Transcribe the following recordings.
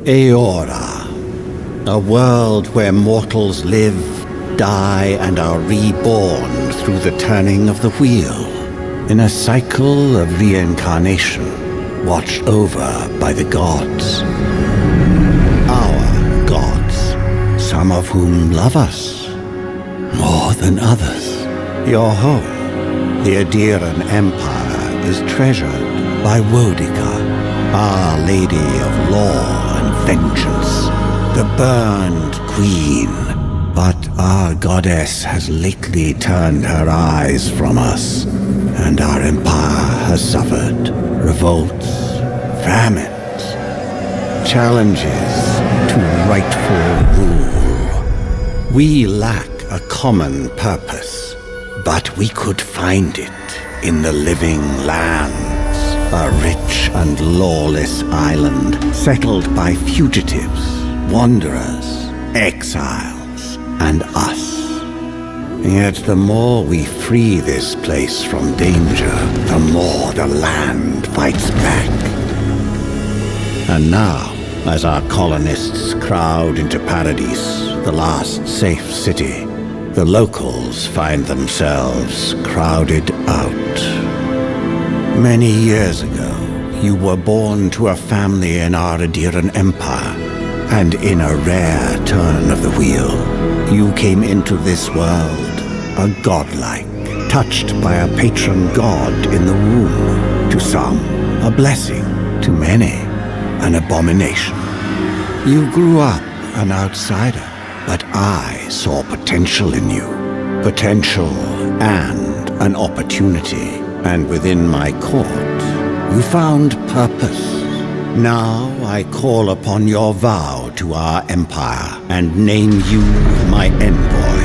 Eora, a world where mortals live, die, and are reborn through the turning of the wheel, in a cycle of reincarnation, watched over by the gods. Our gods, some of whom love us more than others. Your home, the Adiran Empire, is treasured by Wodica, Our Lady of Law and Vengeance, the Burned Queen. But our goddess has lately turned her eyes from us, and our empire has suffered revolts, famines, challenges to rightful rule. We lack a common purpose, but we could find it in the Living Lands, a rich and lawless island settled by fugitives, wanderers, exiles, and us. Yet the more we free this place from danger, the more the land fights back. And now, as our colonists crowd into Paradise, the last safe city, the locals find themselves crowded out. Many years ago, you were born to a family in our Adiran Empire, and in a rare turn of the wheel, you came into this world, a godlike, touched by a patron god in the womb. To some, a blessing; to many, an abomination. You grew up an outsider, but I saw potential in you. Potential and an opportunity. And within my court, you found purpose. Now I call upon your vow to our empire and name you my envoy.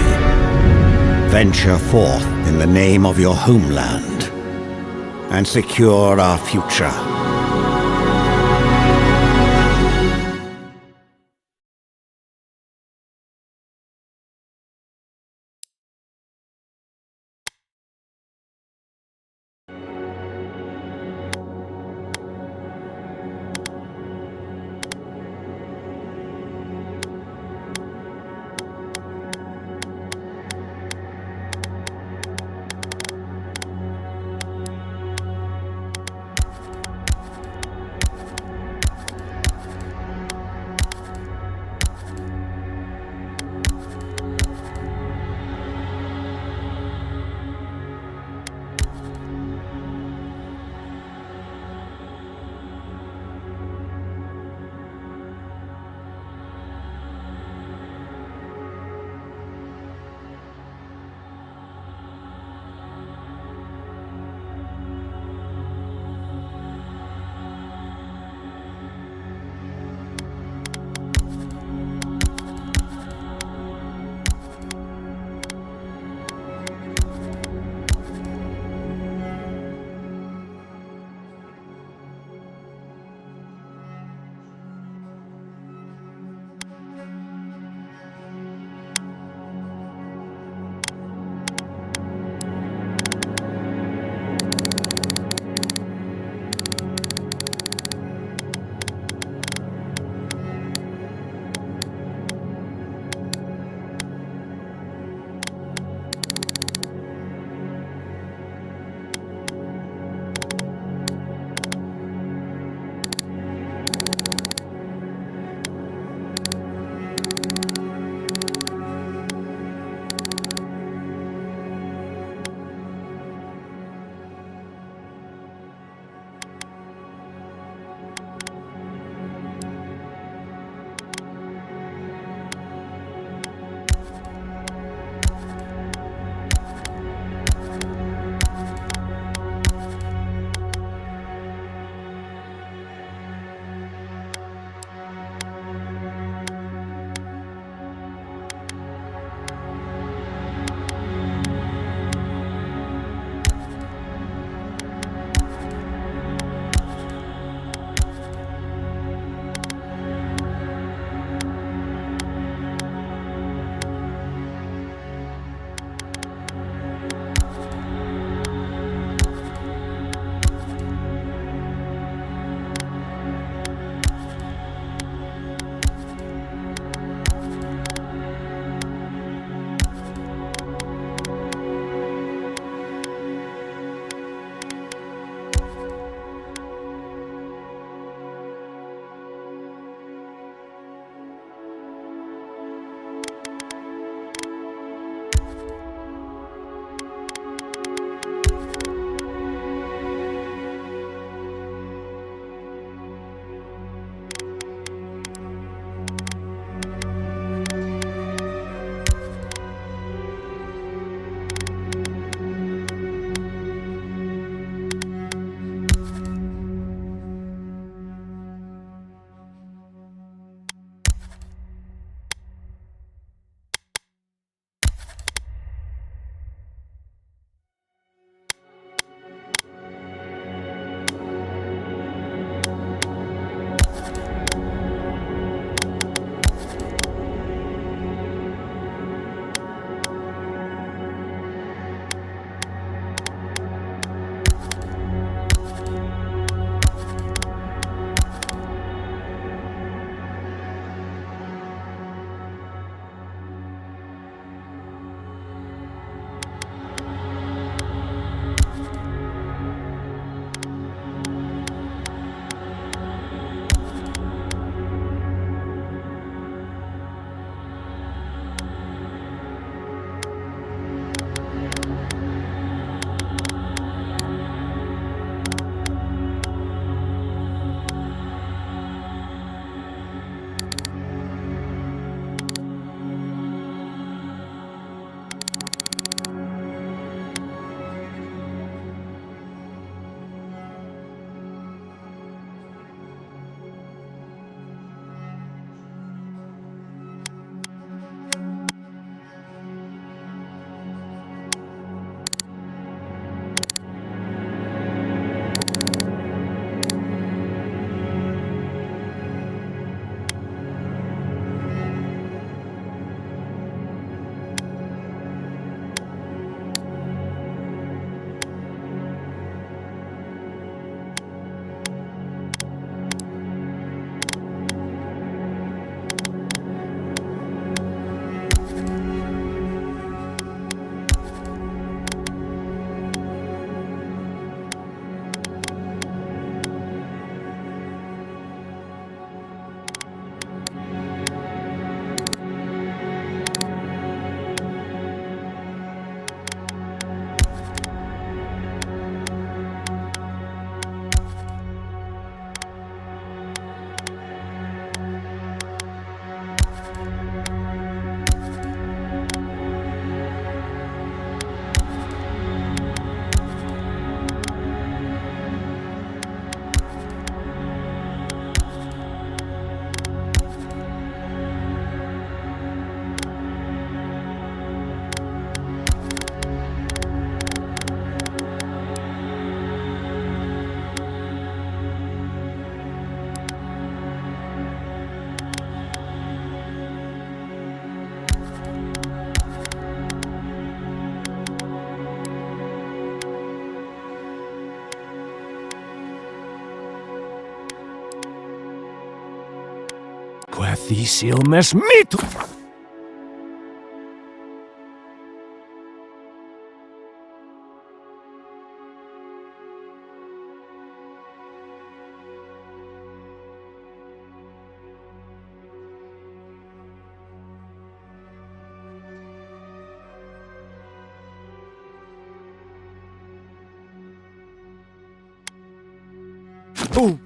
Venture forth in the name of your homeland and secure our future. Werthis ilmes mit! Oh!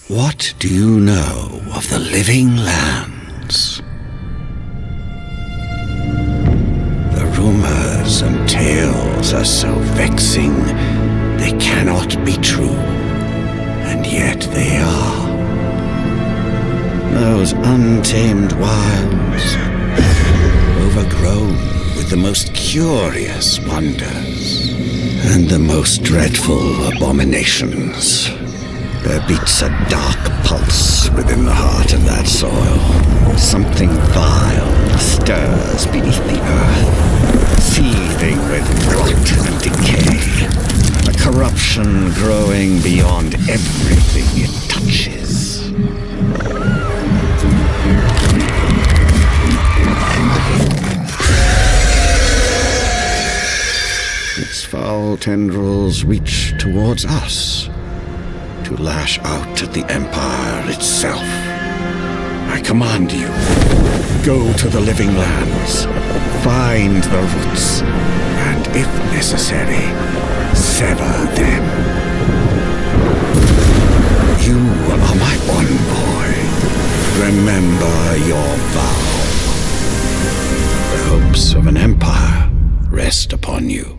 What do you know of the living lands? The rumors and tales are so vexing, they cannot be true, and yet they are. Those untamed wilds, overgrown with the most curious wonders and the most dreadful abominations. There beats a dark pulse within the heart of that soil. Something vile stirs beneath the earth, seething with rot and decay. A corruption growing beyond everything it touches. Its foul tendrils reach towards us, to lash out at the Empire itself. I command you, go to the living lands, find the roots, and if necessary, sever them. You are my envoy. Remember your vow. The hopes of an empire rest upon you.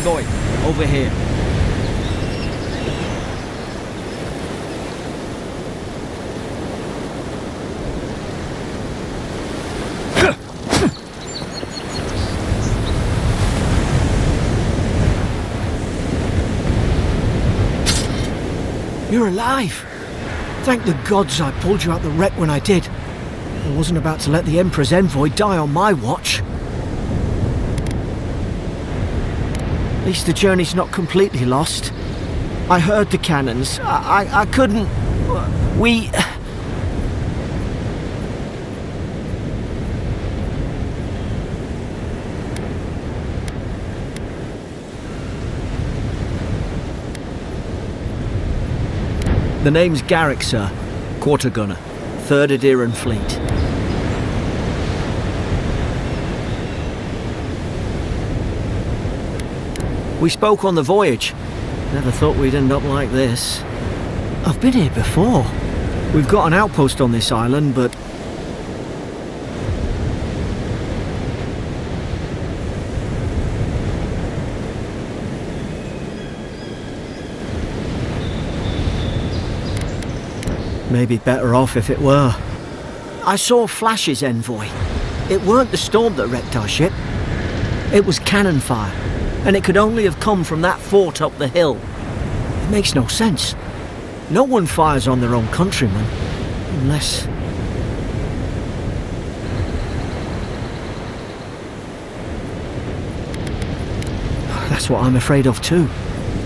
envoy, over here. You're alive! Thank the gods I pulled you out the wreck when I did. I wasn't about to let the Emperor's envoy die on my watch. At least the journey's not completely lost. I heard the cannons. I couldn't... We... The name's Garrick, sir. Quarter gunner. 3rd Aderan Fleet. We spoke on the voyage. Never thought we'd end up like this. I've been here before. We've got an outpost on this island, but... maybe better off if it were. I saw flashes, envoy. It weren't the storm that wrecked our ship. It was cannon fire, and it could only have come from that fort up the hill. It makes no sense. No one fires on their own countrymen, unless... That's what I'm afraid of too.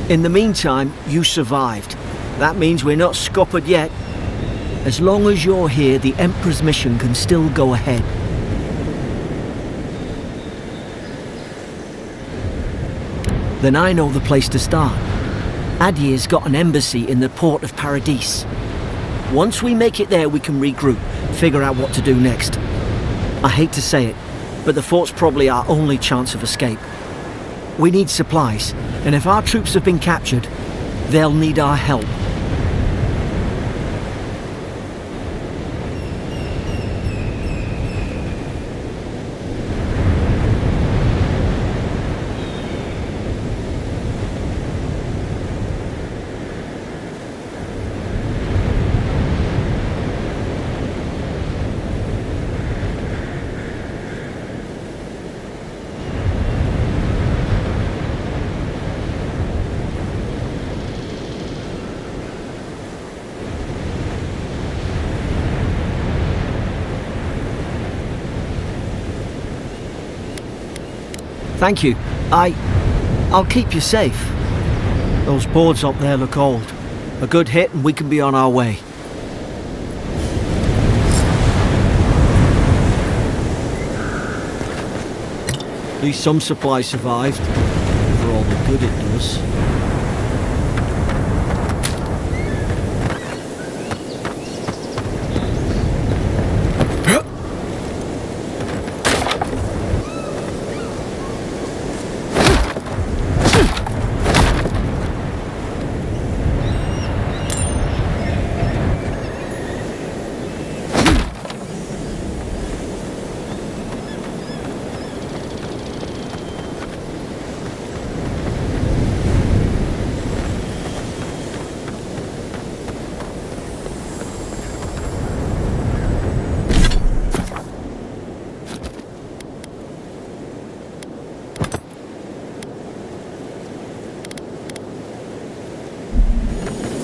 In the meantime, you survived. That means we're not scuppered yet. As long as you're here, the Emperor's mission can still go ahead. Then I know the place to start. Adir's got an embassy in the port of Paradis. Once we make it there, we can regroup, figure out what to do next. I hate to say it, but the fort's probably our only chance of escape. We need supplies, and if our troops have been captured, they'll need our help. Thank you. I'll keep you safe. Those boards up there look old. A good hit and we can be on our way. At least some supplies survived, for all the good it does.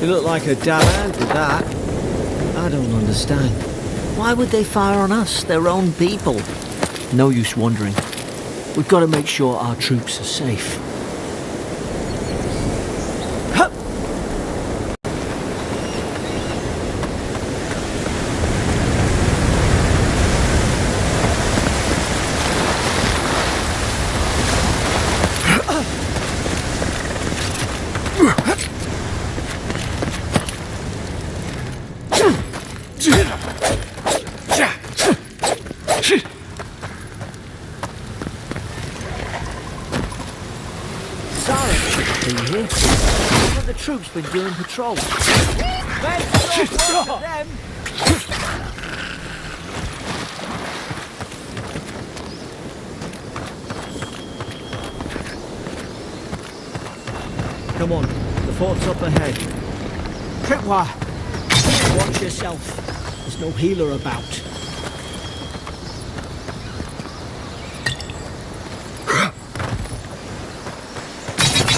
You look like a damn ant with that. I don't understand. Why would they fire on us, their own people? No use wondering. We've got to make sure our troops are safe. The troops been doing patrol. Them. Come on, the fort's up ahead. Tripwire! Watch yourself. There's no healer about.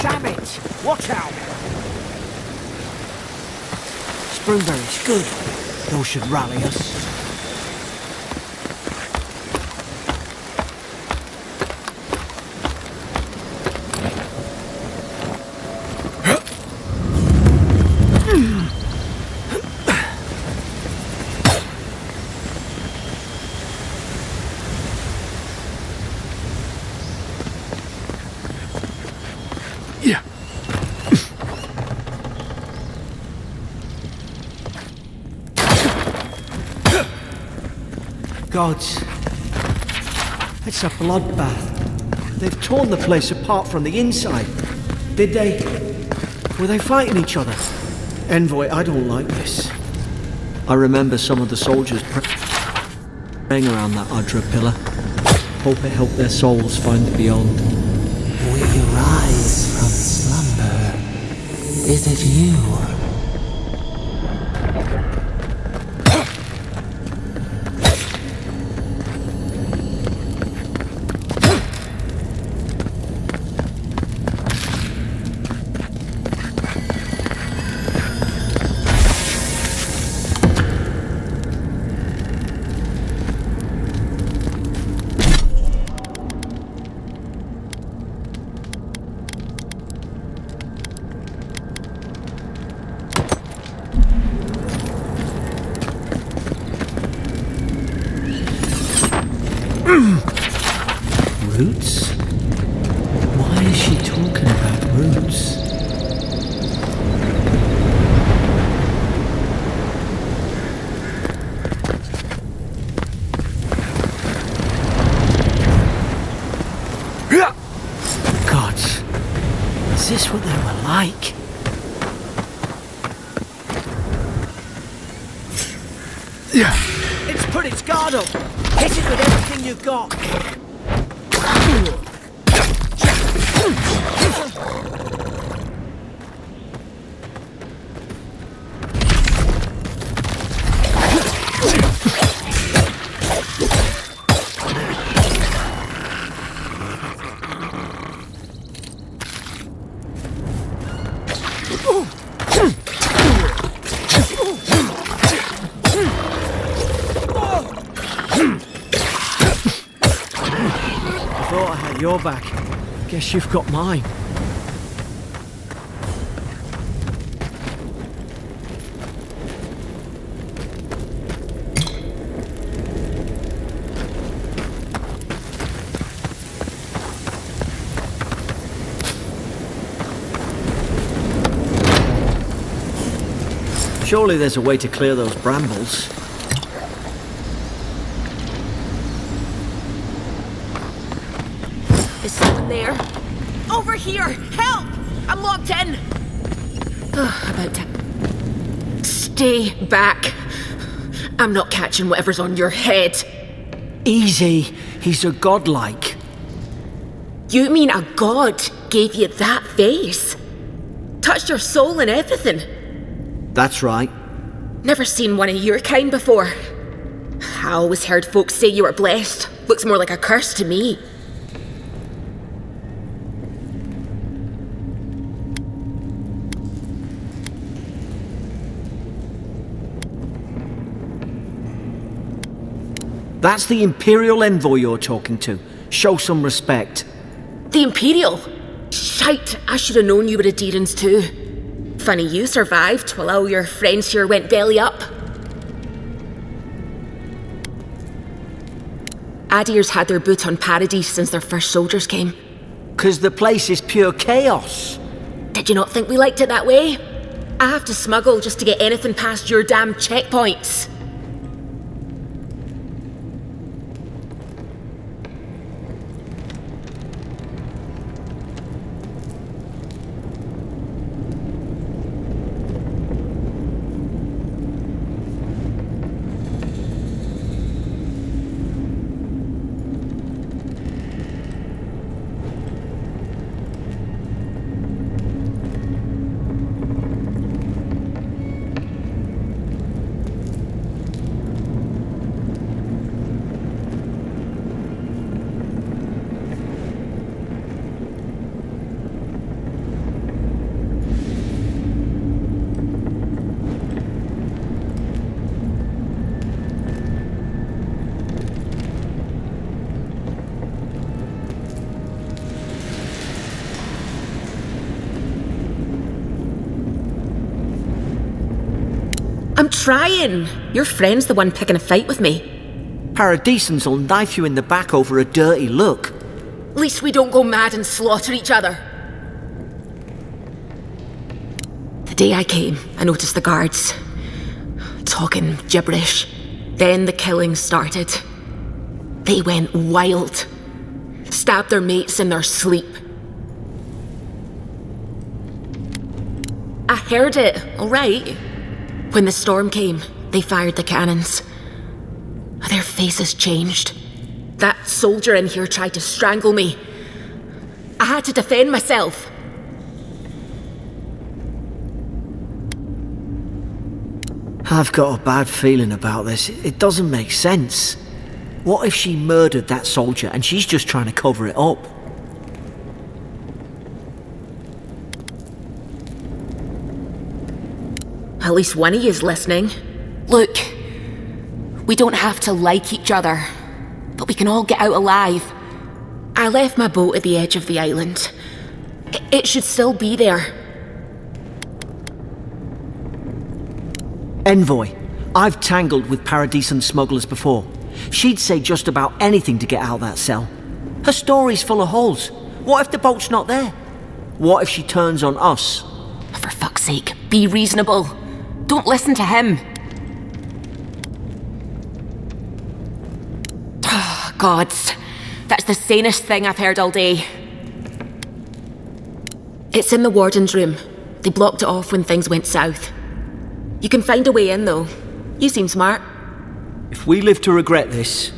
Damn it! Watch out! Springberries, good. Those should rally us. Gods. It's a bloodbath. They've torn the place apart from the inside. Did they? Were they fighting each other? Envoy, I don't like this. I remember some of the soldiers praying around that Adra pillar. Hope it helped their souls find the beyond. We rise from slumber. Is it you? Roots? Why is she talking about roots? Gods, is this what they were like? It's put its guard up! Hit it with everything you've got! Thought I had your back. Guess you've got mine. Surely there's a way to clear those brambles. Is someone there? Over here! Help! I'm locked in! About to... Stay back. I'm not catching whatever's on your head. Easy. He's a godlike. You mean a god gave you that face? Touched your soul and everything? That's right. Never seen one of your kind before. I always heard folks say you were blessed. Looks more like a curse to me. That's the Imperial Envoy you're talking to. Show some respect. The Imperial? Shite, I should have known you were a Deerans too. Funny you survived while all your friends here went belly up. Adir's had their boot on Paradise since their first soldiers came. 'Cause the place is pure chaos. Did you not think we liked it that way? I have to smuggle just to get anything past your damn checkpoints. crying? Your friend's the one picking a fight with me. Paradisans will knife you in the back over a dirty look. At least we don't go mad and slaughter each other. The day I came, I noticed the guards talking gibberish. Then the killing started. They went wild. Stabbed their mates in their sleep. I heard it, all right. When the storm came, they fired the cannons. Their faces changed. That soldier in here tried to strangle me. I had to defend myself. I've got a bad feeling about this. It doesn't make sense. What if she murdered that soldier and she's just trying to cover it up? At least one of you is listening. Look, we don't have to like each other, but we can all get out alive. I left my boat at the edge of the island. It should still be there. Envoy, I've tangled with Paradisan smugglers before. She'd say just about anything to get out of that cell. Her story's full of holes. What if the boat's not there? What if she turns on us? For fuck's sake, be reasonable. Don't listen to him. Oh, gods. That's the sanest thing I've heard all day. It's in the warden's room. They blocked it off when things went south. You can find a way in, though. You seem smart. If we live to regret this...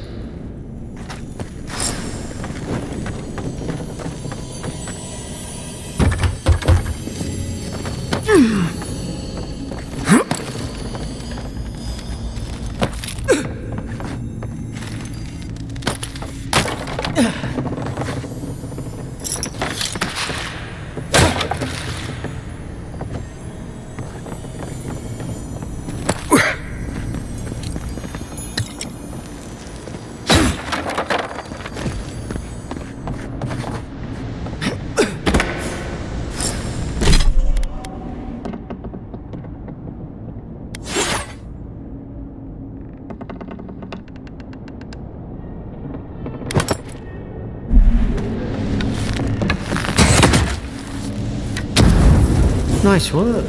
Nice work.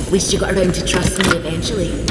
At least you got around to trusting me eventually.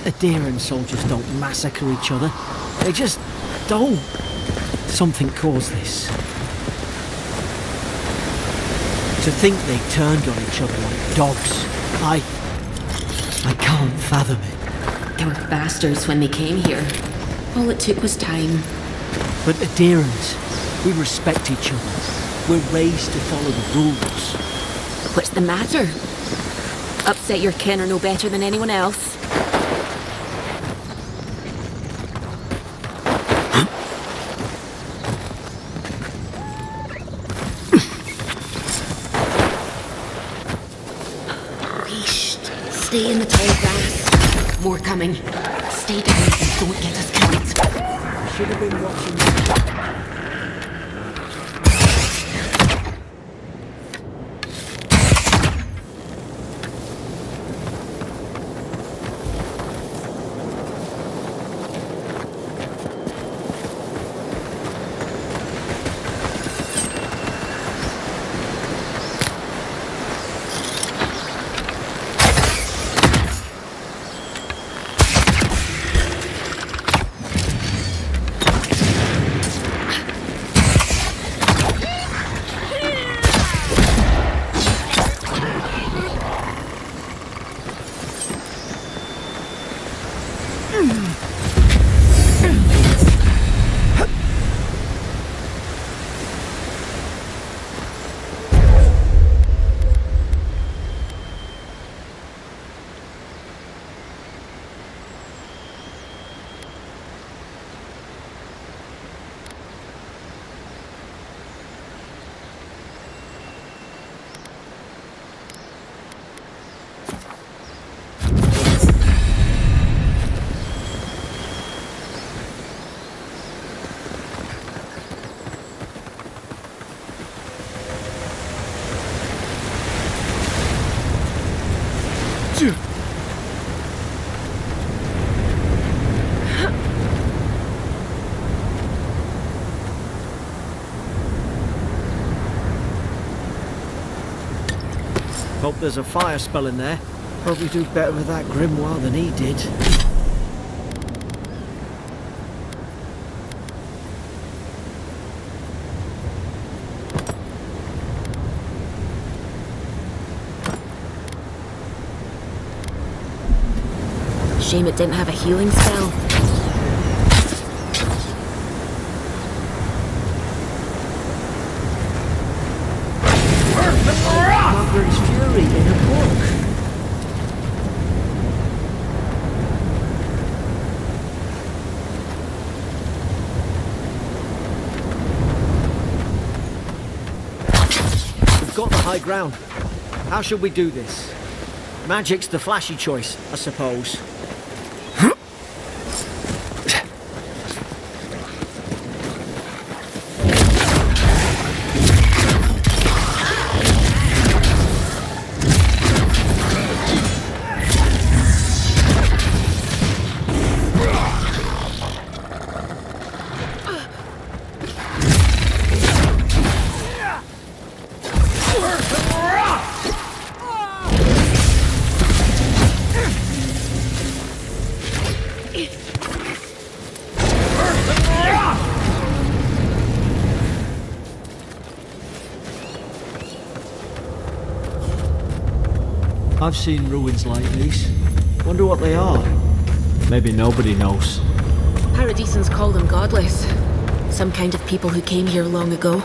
Adherent soldiers don't massacre each other. They just don't. Something caused this. To think they turned on each other like dogs. I can't fathom it. They were bastards when they came here. All it took was time. But adherents, we respect each other. We're raised to follow the rules. What's the matter? Upset your kin are no better than anyone else. Stay in the tall grass. More coming. Stay down and don't get us killed. Should have been watching. Hope there's a fire spell in there. Probably do better with that grimoire than he did. Shame it didn't have a healing spell. Margaret's Fury in a book. We've got the high ground. How should we do this? Magic's the flashy choice, I suppose. I've seen ruins like these. Wonder what they are. Maybe nobody knows. Paradisans call them godless. Some kind of people who came here long ago.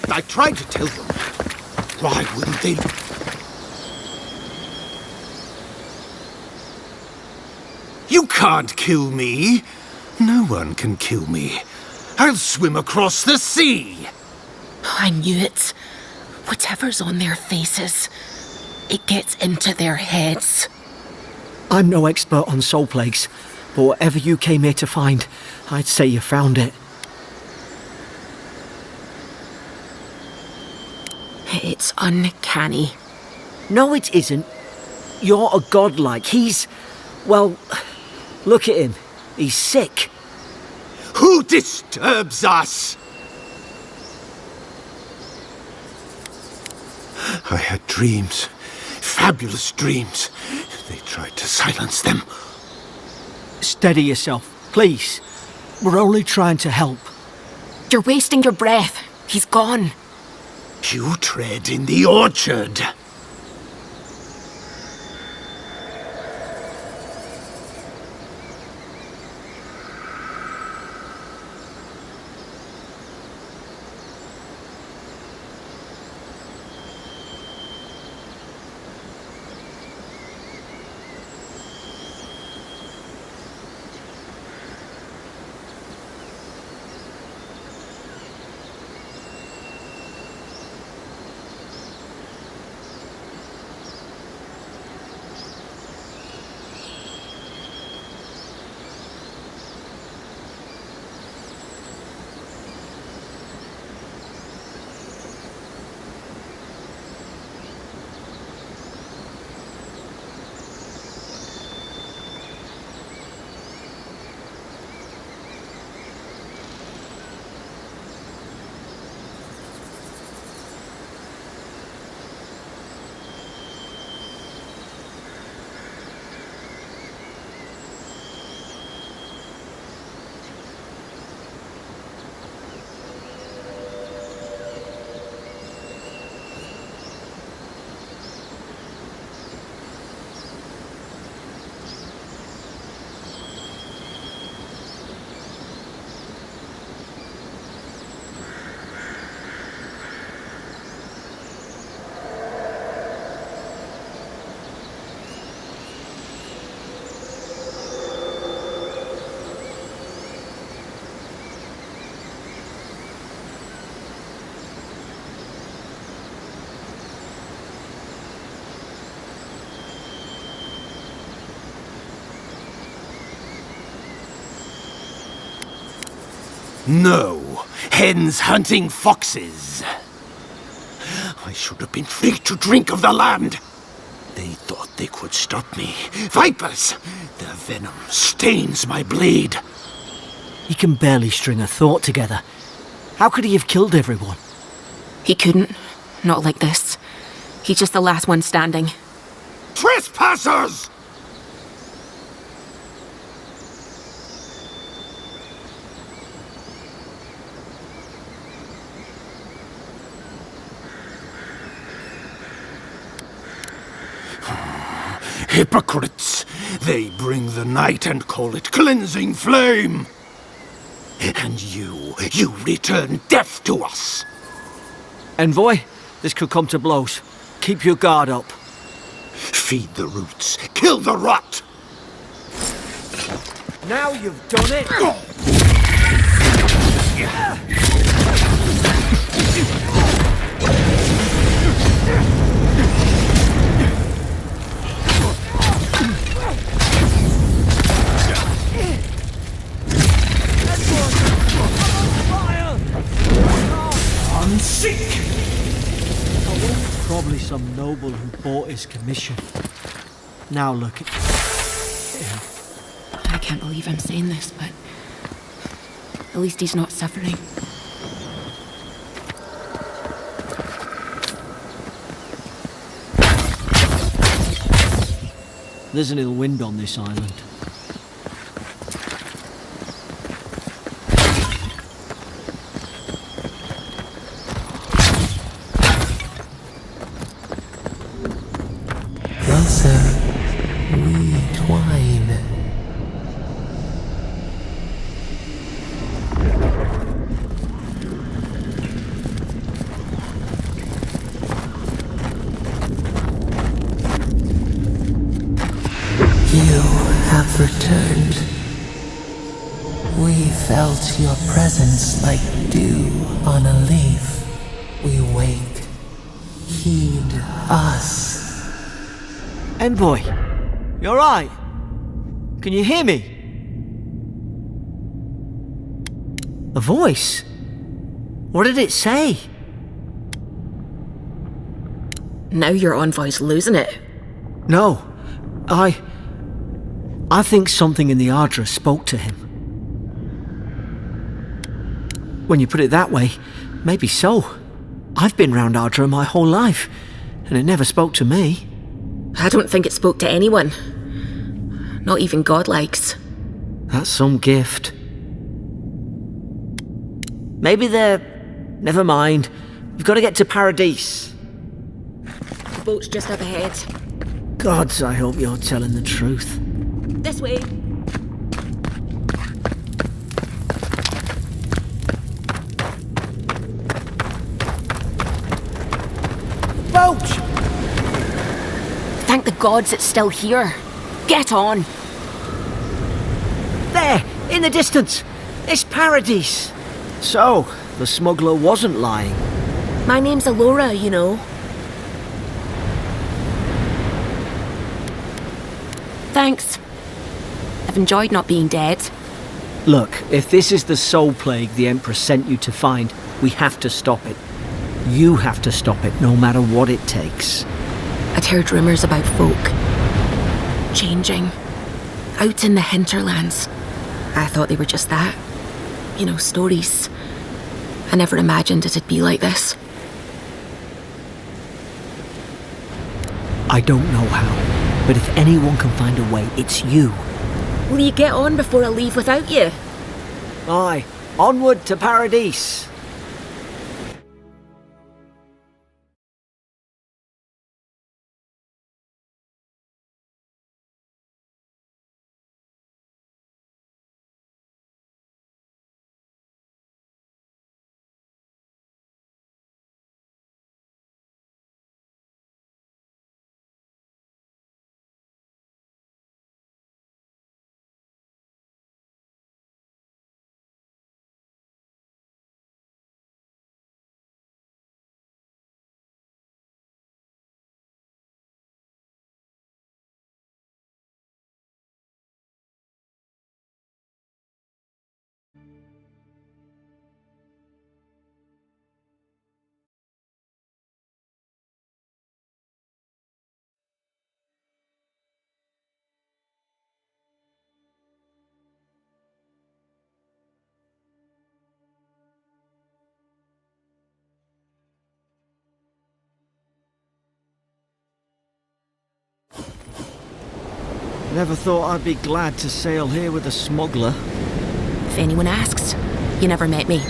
I tried to tell them. Why wouldn't they? You can't kill me. No one can kill me. I'll swim across the sea. I knew it. Whatever's on their faces, it gets into their heads. I'm no expert on soul plagues, but whatever you came here to find, I'd say you found it. It's uncanny. No, it isn't. You're a godlike. He's... well, look at him. He's sick. Who disturbs us? I had dreams. Fabulous dreams. They tried to silence them. Steady yourself, please. We're only trying to help. You're wasting your breath. He's gone. You tread in the orchard. No, hens hunting foxes. I should have been free to drink of the land. They thought they could stop me. Vipers! Their venom stains my blade. He can barely string a thought together. How could he have killed everyone? He couldn't. Not like this. He's just the last one standing. Trespassers! Hypocrites! They bring the night and call it cleansing flame! And you return death to us! Envoy, this could come to blows. Keep your guard up. Feed the roots, kill the rot! Now you've done it! Probably some noble who bought his commission. Now look at him. I can't believe I'm saying this, but at least he's not suffering. There's an ill wind on this island. Closer, we twine. You have returned. We felt your presence like dew on a leaf. We wake. Heed us. Envoy, you alright? Can you hear me? A voice? What did it say? Now your envoy's losing it. No, I think something in the Ardra spoke to him. When you put it that way, maybe so. I've been round Ardra my whole life, and it never spoke to me. I don't think it spoke to anyone. Not even godlikes. That's some gift. Maybe they're... Never mind. We've got to get to Paradise. The boat's just up ahead. Gods, I hope you're telling the truth. This way. Boat! Thank the gods it's still here. Get on. There, in the distance. It's Paradise. So, the smuggler wasn't lying. My name's Alora, you know. Thanks. I've enjoyed not being dead. Look, if this is the soul plague the Empress sent you to find, we have to stop it. You have to stop it, no matter what it takes. I'd heard rumours about folk changing out in the hinterlands. I thought they were just that. You know, stories. I never imagined it'd be like this. I don't know how, but if anyone can find a way, it's you. Will you get on before I leave without you? Aye, onward to Paradise. Never thought I'd be glad to sail here with a smuggler. If anyone asks, you never met me.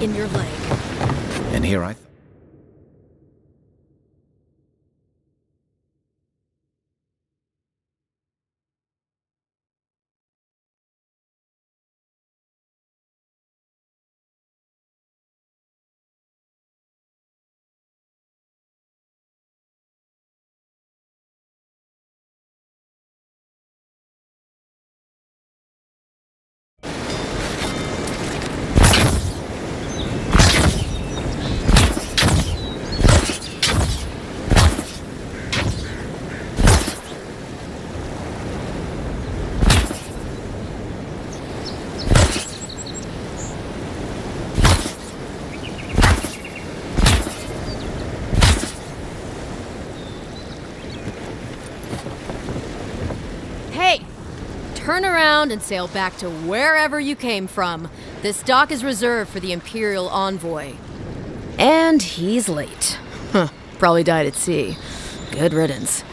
in your leg. And here I... Hey! Turn around and sail back to wherever you came from. This dock is reserved for the Imperial Envoy. And he's late. Huh. Probably died at sea. Good riddance.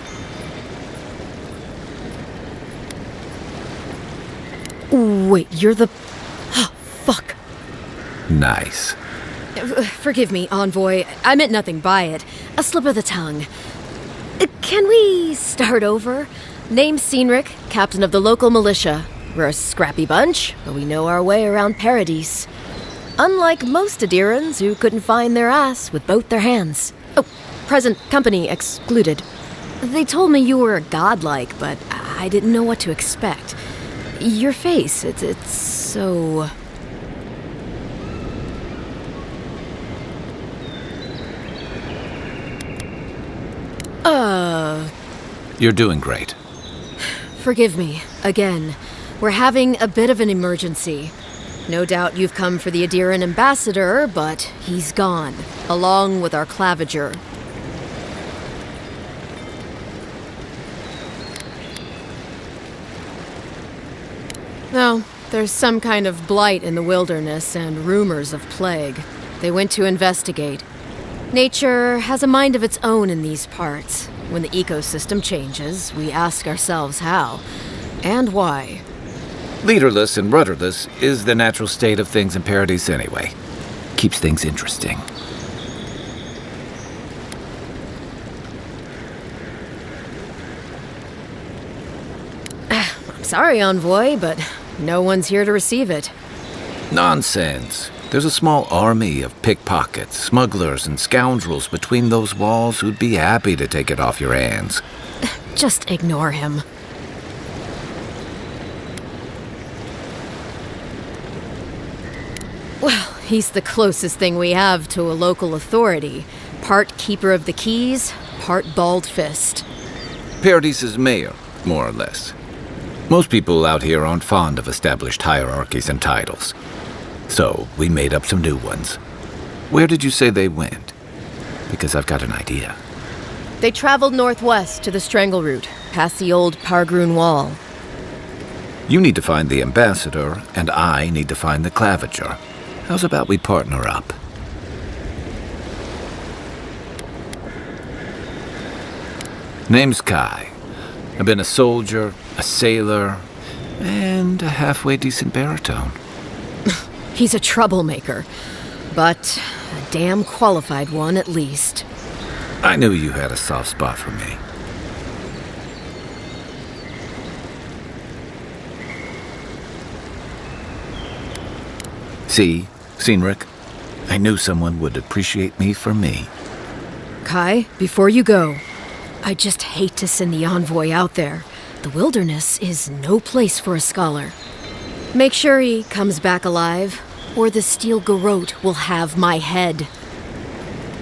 Wait, you're the... Oh, fuck. Nice. Forgive me, Envoy. I meant nothing by it. A slip of the tongue. Can we start over? Name's Cynric, captain of the local militia. We're a scrappy bunch, but we know our way around Paradise. Unlike most Adirans who couldn't find their ass with both their hands. Oh, present company excluded. They told me you were godlike, but I didn't know what to expect. Your face, it's so... You're doing great. Forgive me, again. We're having a bit of an emergency. No doubt you've come for the Adiran ambassador, but he's gone, along with our claviger. No, there's some kind of blight in the wilderness and rumors of plague. They went to investigate. Nature has a mind of its own in these parts. When the ecosystem changes, we ask ourselves how and why. Leaderless and rudderless is the natural state of things in Paradise anyway. Keeps things interesting. I'm sorry, Envoy, but no one's here to receive it. Nonsense. There's a small army of pickpockets, smugglers, and scoundrels between those walls who'd be happy to take it off your hands. Just ignore him. Well, he's the closest thing we have to a local authority. Part keeper of the keys, part bald fist. Paradise's mayor, more or less. Most people out here aren't fond of established hierarchies and titles. So, we made up some new ones. Where did you say they went? Because I've got an idea. They traveled northwest to the Strangle Route, past the old Pargroon Wall. You need to find the ambassador, and I need to find the claviger. How's about we partner up? Name's Kai. I've been a soldier, a sailor, and a halfway decent baritone. He's a troublemaker, but a damn qualified one at least. I knew you had a soft spot for me. See, Cynric, I knew someone would appreciate me for me. Kai, before you go, I just hate to send the envoy out there. The wilderness is no place for a scholar. Make sure he comes back alive, or the Steel Garrote will have my head.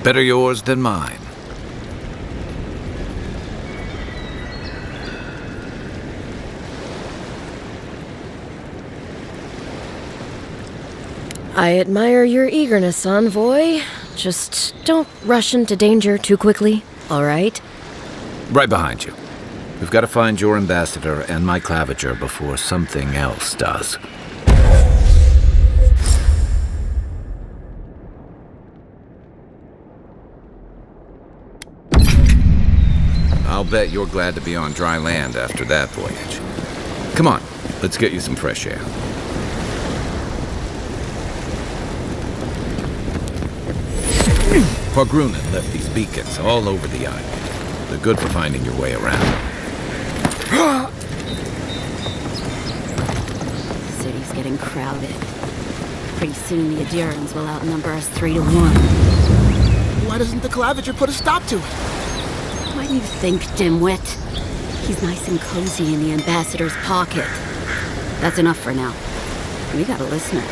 Better yours than mine. I admire your eagerness, Envoy. Just don't rush into danger too quickly, all right? Right behind you. We've got to find your ambassador and my claviger before something else does. I'll bet you're glad to be on dry land after that voyage. Come on, let's get you some fresh air. Pogrunin left these beacons all over the island. They're good for finding your way around. The city's getting crowded. Pretty soon the Adirans will outnumber us 3 to 1. Why doesn't the Clavager put a stop to it? What do you think, dimwit? He's nice and cozy in the ambassador's pocket. That's enough for now. We got a listener.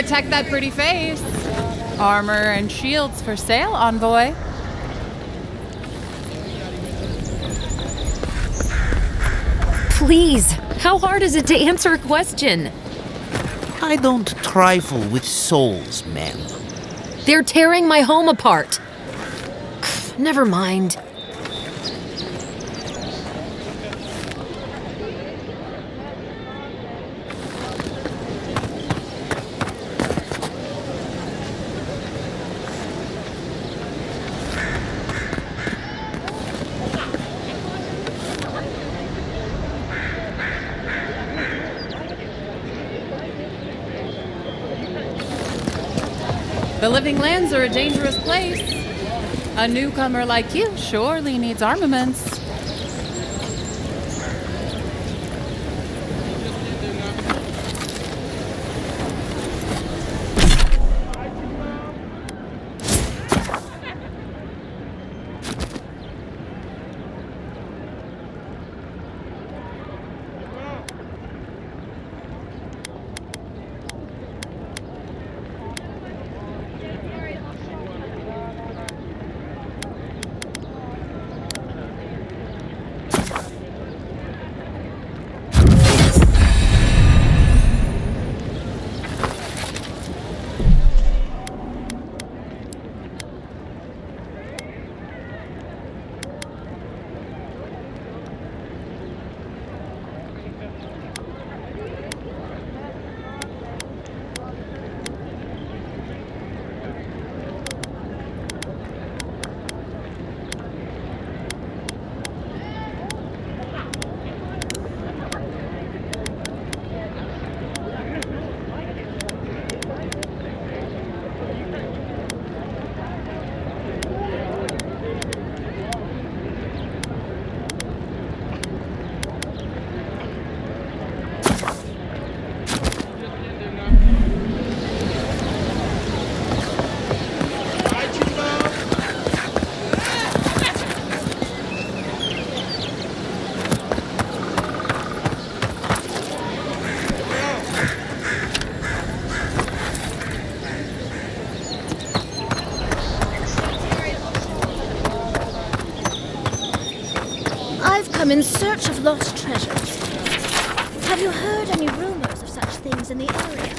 detect that pretty face. Armor and shields for sale, envoy. Please, how hard is it to answer a question? I don't trifle with souls, ma'am. They're tearing my home apart. Never mind. The Living Lands are a dangerous place. A newcomer like you surely needs armaments. I'm in search of lost treasures. Have you heard any rumors of such things in the area?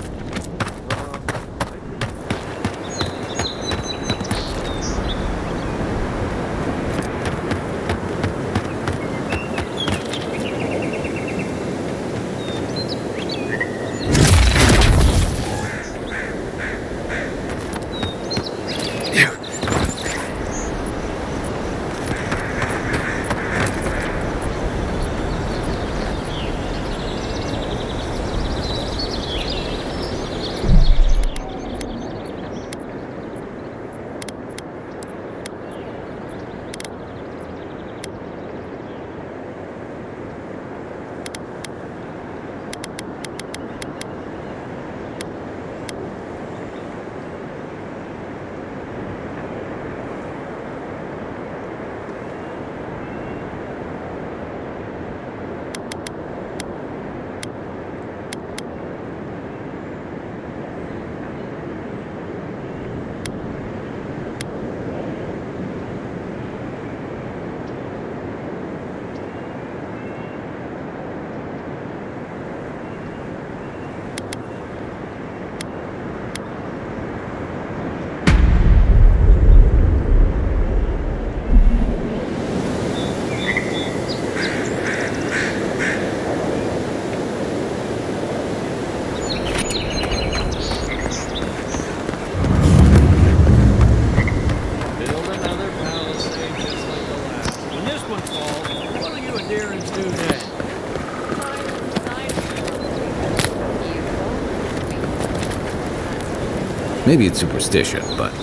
Maybe it's superstition, but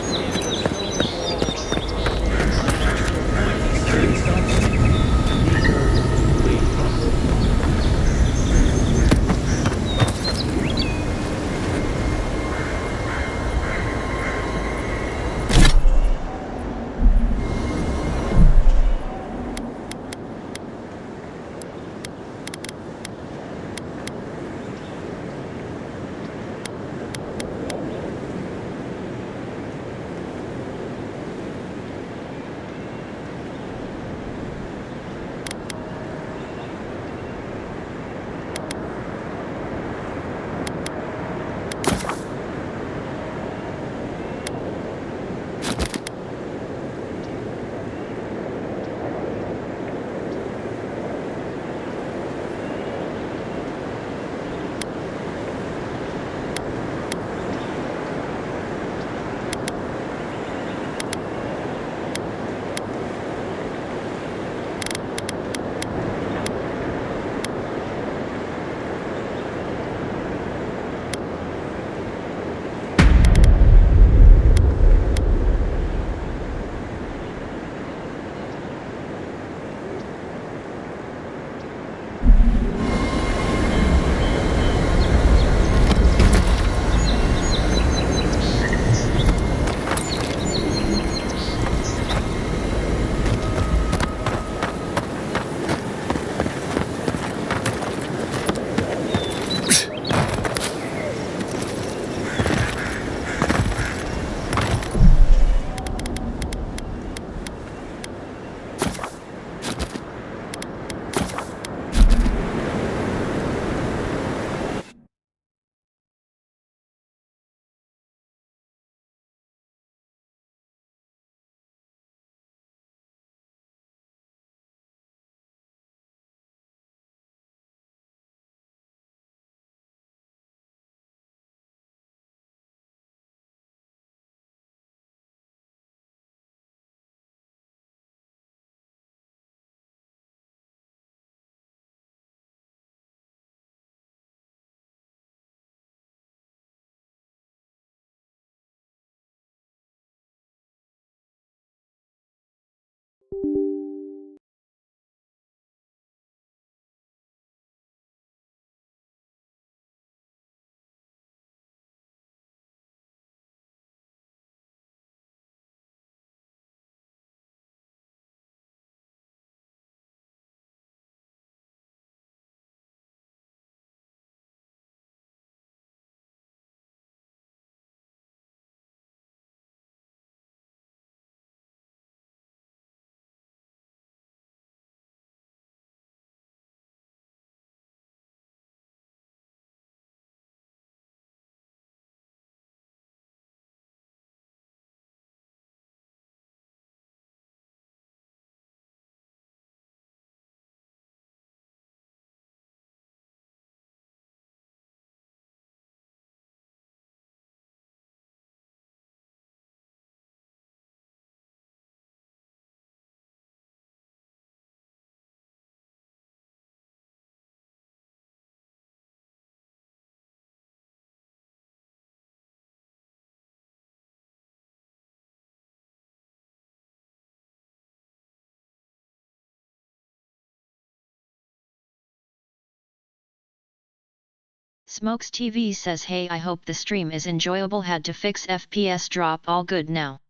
Smokes TV says, hey, I hope the stream is enjoyable. Had to fix FPS drop. All good now.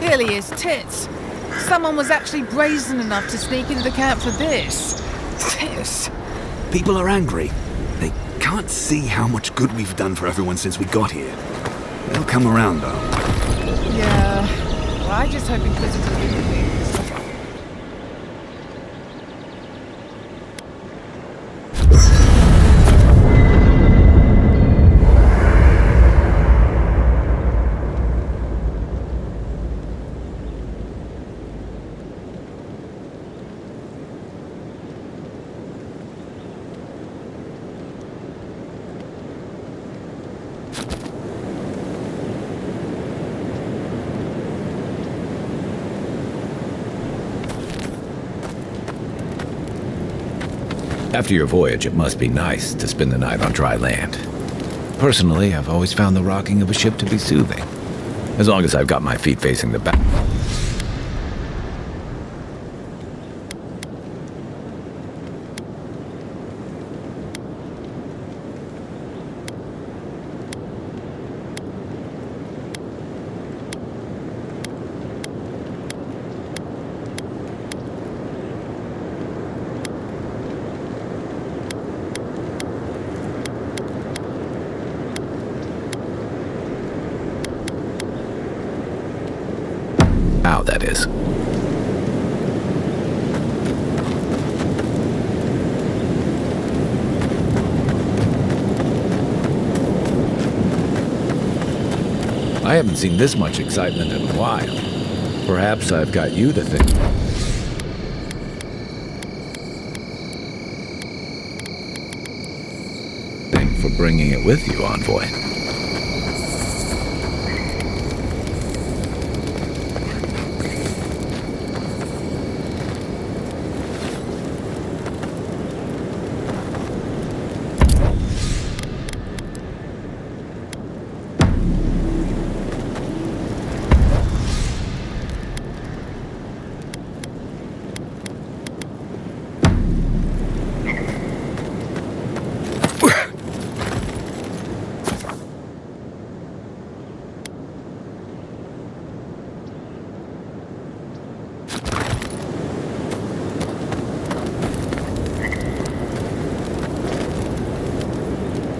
Really is tits. Someone was actually brazen enough to sneak into the camp for this. Tits. People are angry. They can't see how much good we've done for everyone since we got here. They'll come around, though. Yeah. Well, I just hope Inquisitor didn't think. After your voyage, it must be nice to spend the night on dry land. Personally, I've always found the rocking of a ship to be soothing, as long as I've got my feet facing the back. How, that is. I haven't seen this much excitement in a while. Perhaps I've got you to thank. Thank for bringing it with you, Envoy.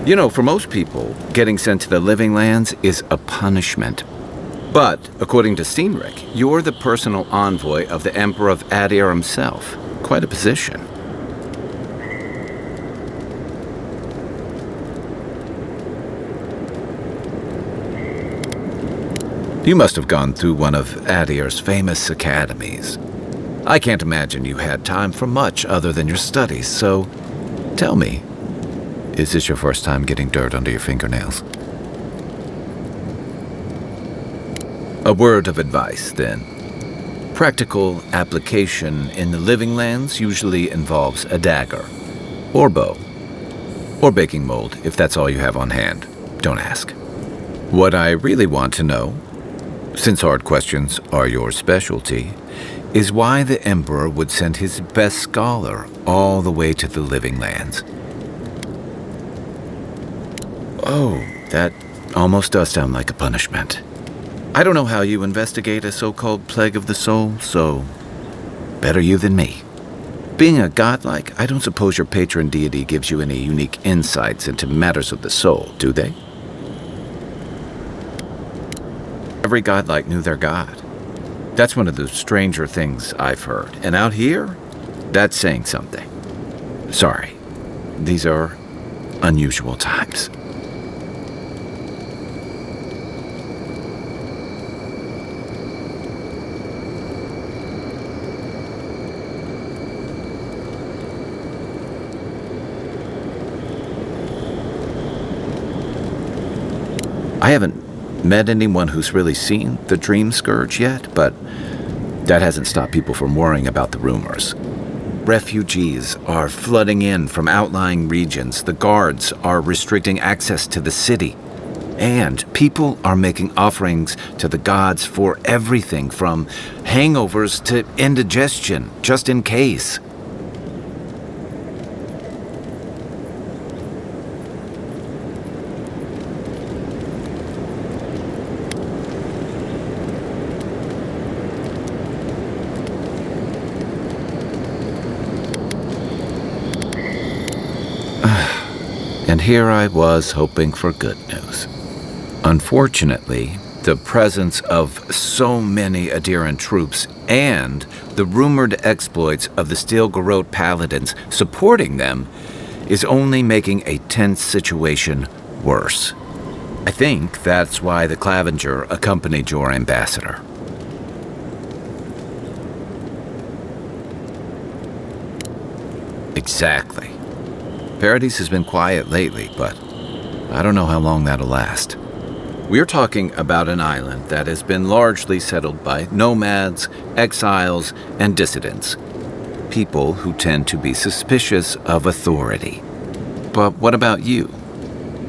You know, for most people, getting sent to the Living Lands is a punishment. But, according to Cynric, you're the personal envoy of the Emperor of Adir himself. Quite a position. You must have gone through one of Adir's famous academies. I can't imagine you had time for much other than your studies, so tell me, is this your first time getting dirt under your fingernails? A word of advice, then. Practical application in the Living Lands usually involves a dagger, or bow, or baking mold, if that's all you have on hand. Don't ask. What I really want to know, since hard questions are your specialty, is why the Emperor would send his best scholar all the way to the Living Lands. Oh, that almost does sound like a punishment. I don't know how you investigate a so-called plague of the soul, so better you than me. Being a godlike, I don't suppose your patron deity gives you any unique insights into matters of the soul, do they? Every godlike knew their god. That's one of the stranger things I've heard. And out here, that's saying something. Sorry, these are unusual times. I haven't met anyone who's really seen the Dream Scourge yet, but that hasn't stopped people from worrying about the rumors. Refugees are flooding in from outlying regions. The guards are restricting access to the city. And people are making offerings to the gods for everything from hangovers to indigestion, just in case. And here I was hoping for good news. Unfortunately, the presence of so many Adiran troops and the rumored exploits of the Steel-Garrote paladins supporting them is only making a tense situation worse. I think that's why the Clavenger accompanied your ambassador. Exactly. Paradis has been quiet lately, but I don't know how long that'll last. We're talking about an island that has been largely settled by nomads, exiles, and dissidents. People who tend to be suspicious of authority. But what about you?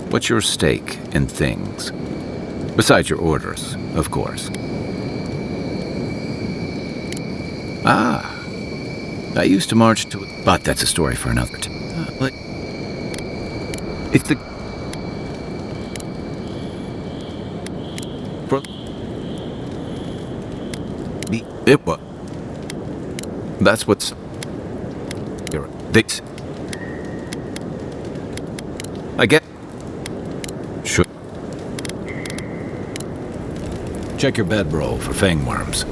What's your stake in things? Besides your orders, of course. Ah, I used to march to it, but that's a story for another time. It's the... It what? That's what's... This... I get... Should... Check your bedroll for fangworms.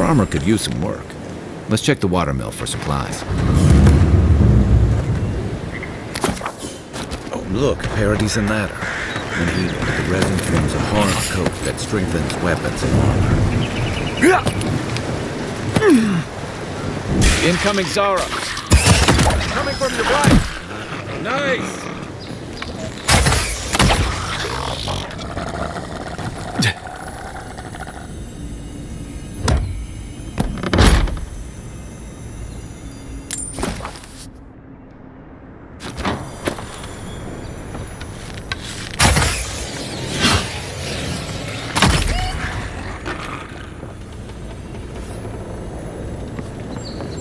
armor could use some work. Let's check the watermill for supplies. Oh, look, Paradis and Ladder. When heated, the resin forms a hard coat that strengthens weapons and armor. Incoming Zara! Coming from your right! Nice!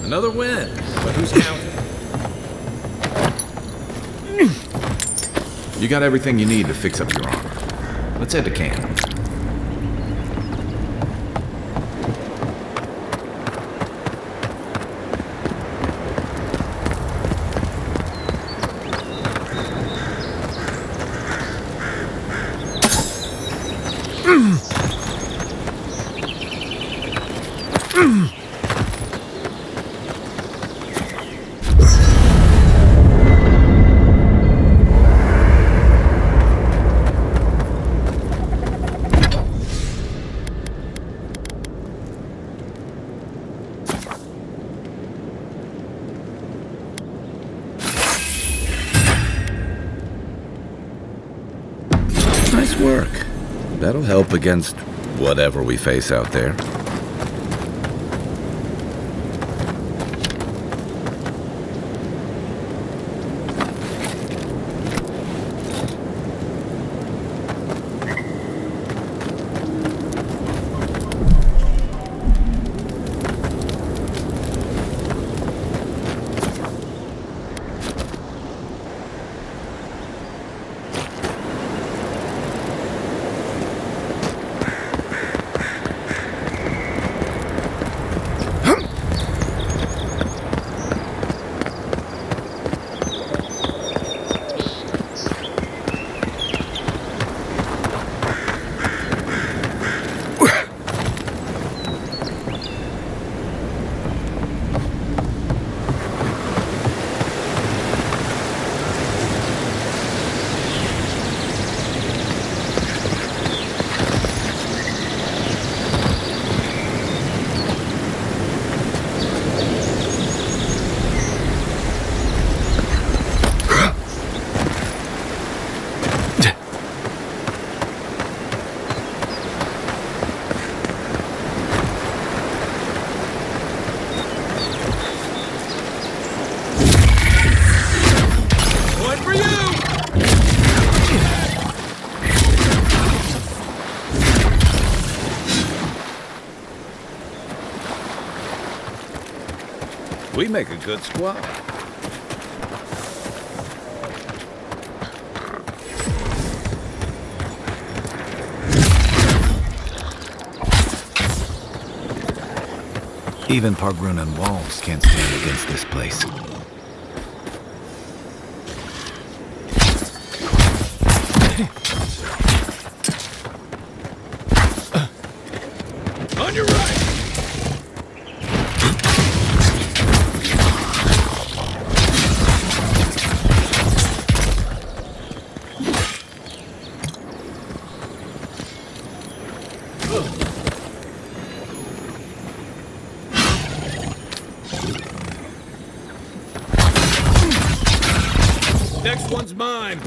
Another win, but who's counting? You got everything you need to fix up your armor. Let's head to camp. Nice work. That'll help against whatever we face out there. We make a good squad. Even Pargrun and walls can't stand against this place. On your right! Next one's mine.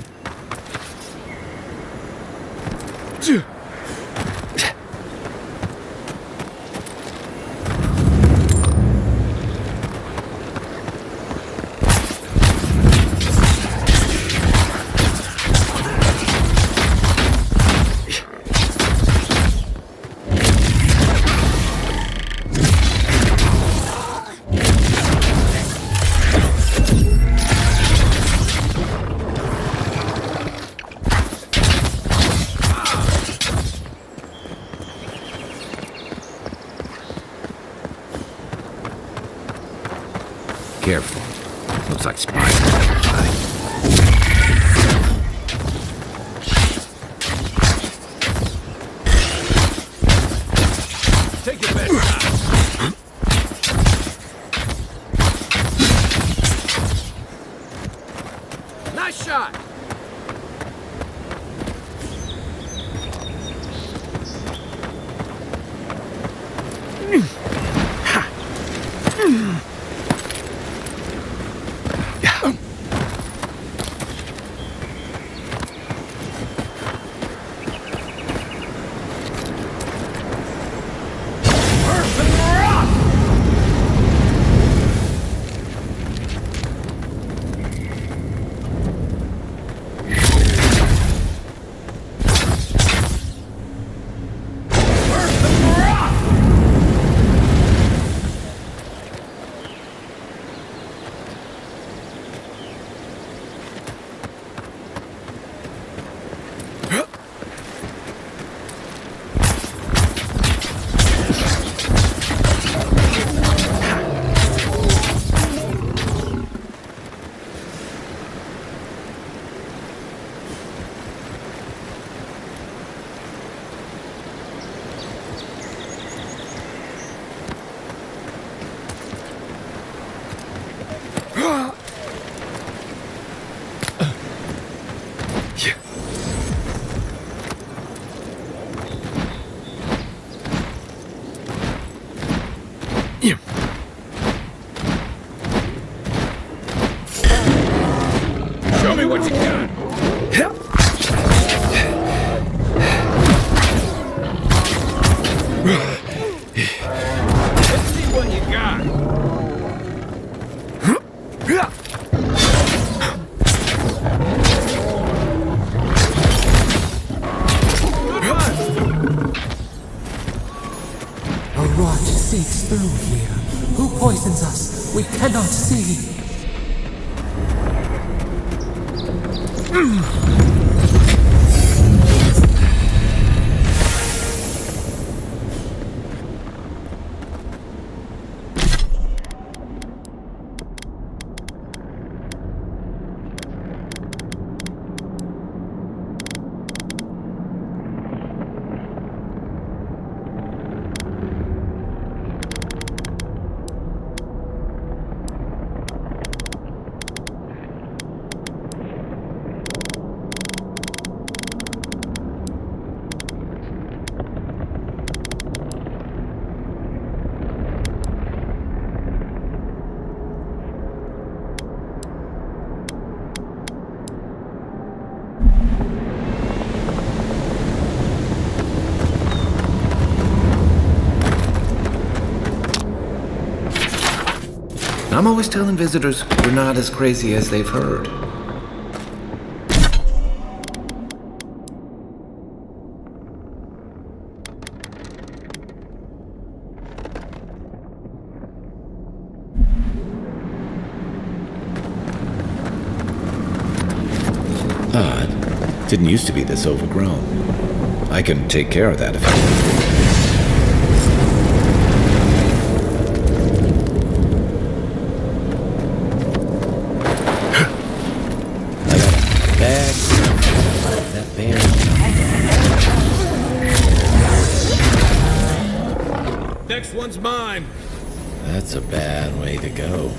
Careful. Looks like spiders. Take your best shot. shot! Show me what you got. Let's see what you got. A rot seeps through here. Who poisons us? We cannot see. I'm always telling visitors we're not as crazy as they've heard. Odd. Didn't used to be this overgrown. I can take care of that if I want. Next one's mine. That's a bad way to go.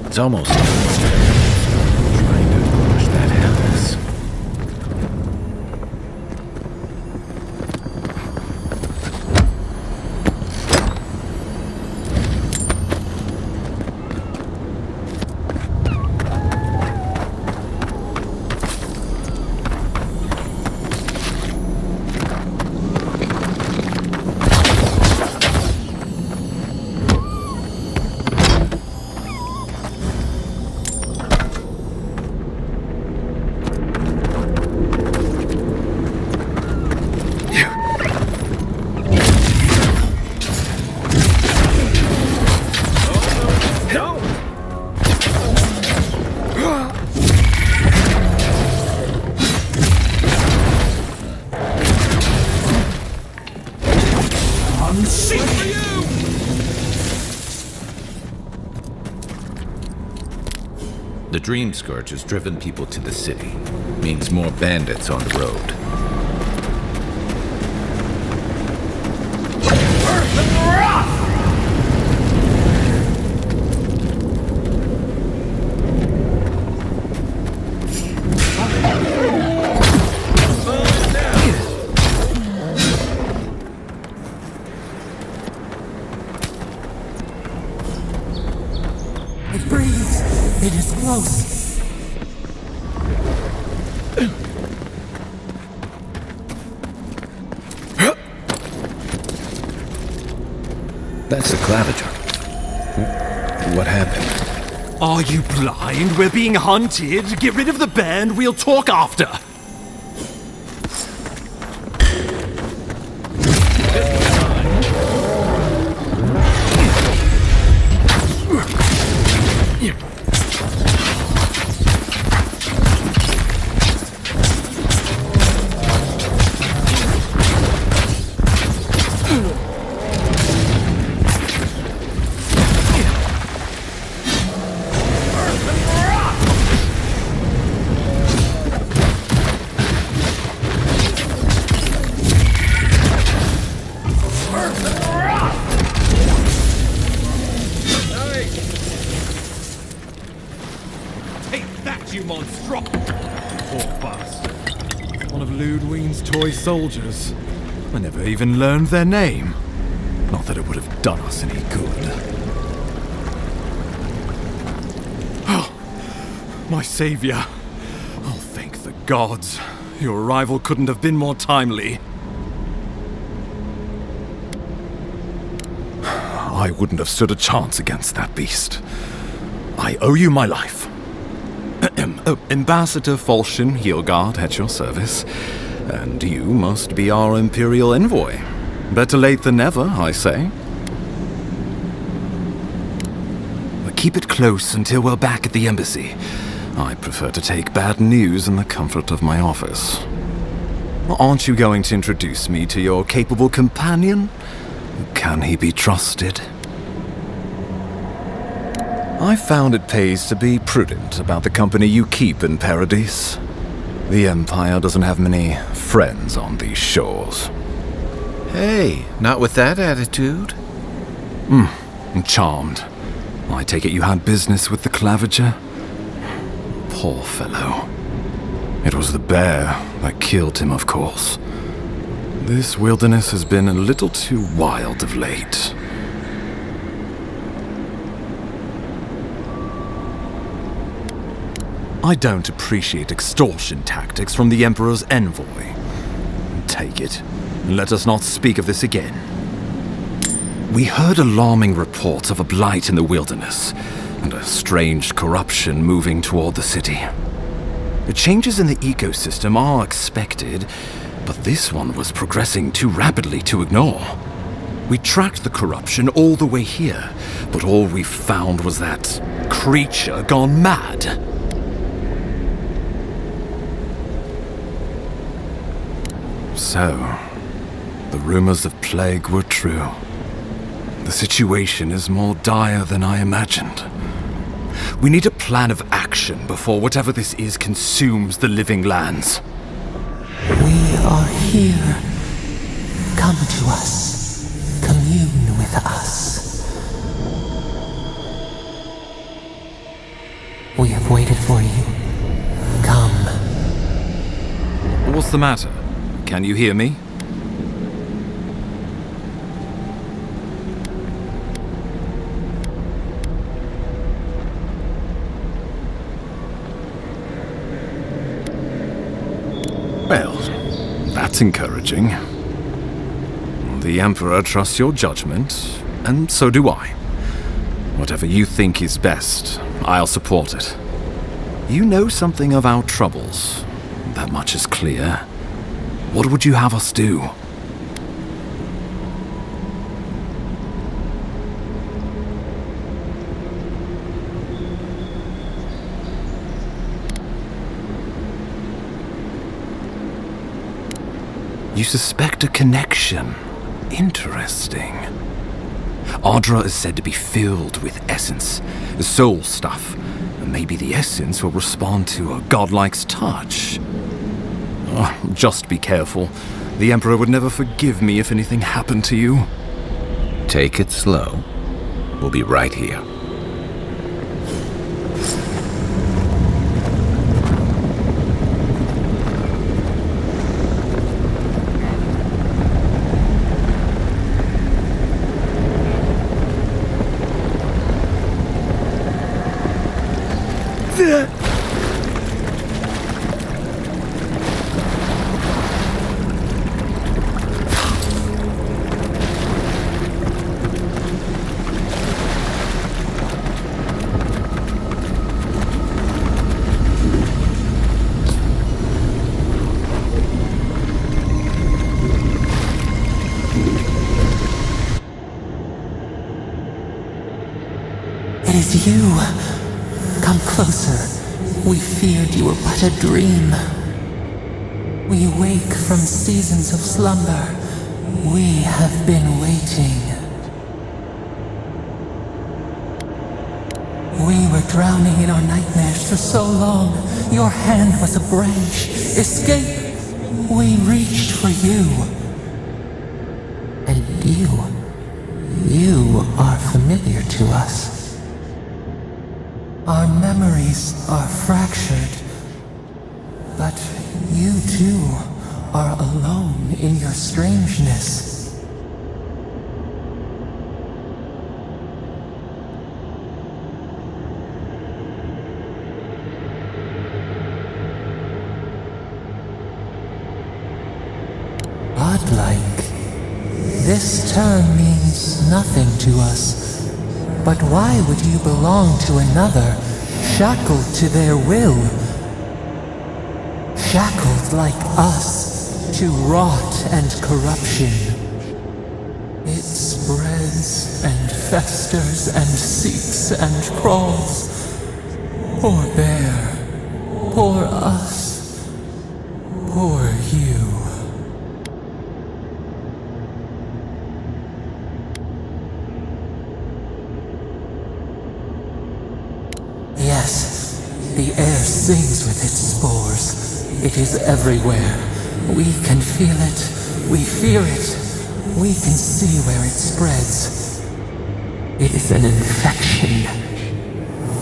It's almost trying to push that house. The Dream Scourge has driven people to the city. Means more bandits on the road. Freeze! It is close! That's the Claviger. What happened? Are you blind? We're being hunted. Get rid of the band. We'll talk after. Soldiers. I never even learned their name. Not that it would have done us any good. Oh, my savior. Oh, thank the gods. Your arrival couldn't have been more timely. I wouldn't have stood a chance against that beast. I owe you my life. Ambassador Falchion Heelguard at your service. And you must be our Imperial envoy. Better late than never, I say. But keep it close until we're back at the embassy. I prefer to take bad news in the comfort of my office. Aren't you going to introduce me to your capable companion? Can he be trusted? I found it pays to be prudent about the company you keep in Paradise. The Empire doesn't have many friends on these shores. Hey, not with that attitude. I'm charmed. I take it you had business with the Claviger? Poor fellow. It was the bear that killed him, of course. This wilderness has been a little too wild of late. I don't appreciate extortion tactics from the Emperor's envoy. Take it, and let us not speak of this again. We heard alarming reports of a blight in the wilderness, and a strange corruption moving toward the city. The changes in the ecosystem are expected, but this one was progressing too rapidly to ignore. We tracked the corruption all the way here, but all we found was that creature gone mad. So, the rumors of plague were true. The situation is more dire than I imagined. We need a plan of action before whatever this is consumes the living lands. We are here. Come to us. Commune with us. We have waited for you. Come. What's the matter? Can you hear me? Well, that's encouraging. The Emperor trusts your judgment, and so do I. Whatever you think is best, I'll support it. You know something of our troubles. That much is clear. What would you have us do? You suspect a connection. Interesting. Ardra is said to be filled with essence, soul stuff, and maybe the essence will respond to a godlike's touch. Just be careful. The Emperor would never forgive me if anything happened to you. Take it slow. We'll be right here. It is you. Come closer. We feared you were but a dream. We wake from seasons of slumber. We have been waiting. We were drowning in our nightmares for so long. Your hand was a branch. Escape! We reached for you. And you are familiar to us. Our memories are fractured, but you too are alone in your strangeness. Godlike. This term means nothing to us. But why would you belong to another, shackled to their will? Shackled like us, to rot and corruption. It spreads and festers and seeks and crawls. Poor bear, poor us, poor you. Yes, the air sings with its spores. It is everywhere. We can feel it. We fear it. We can see where it spreads. It is an infection.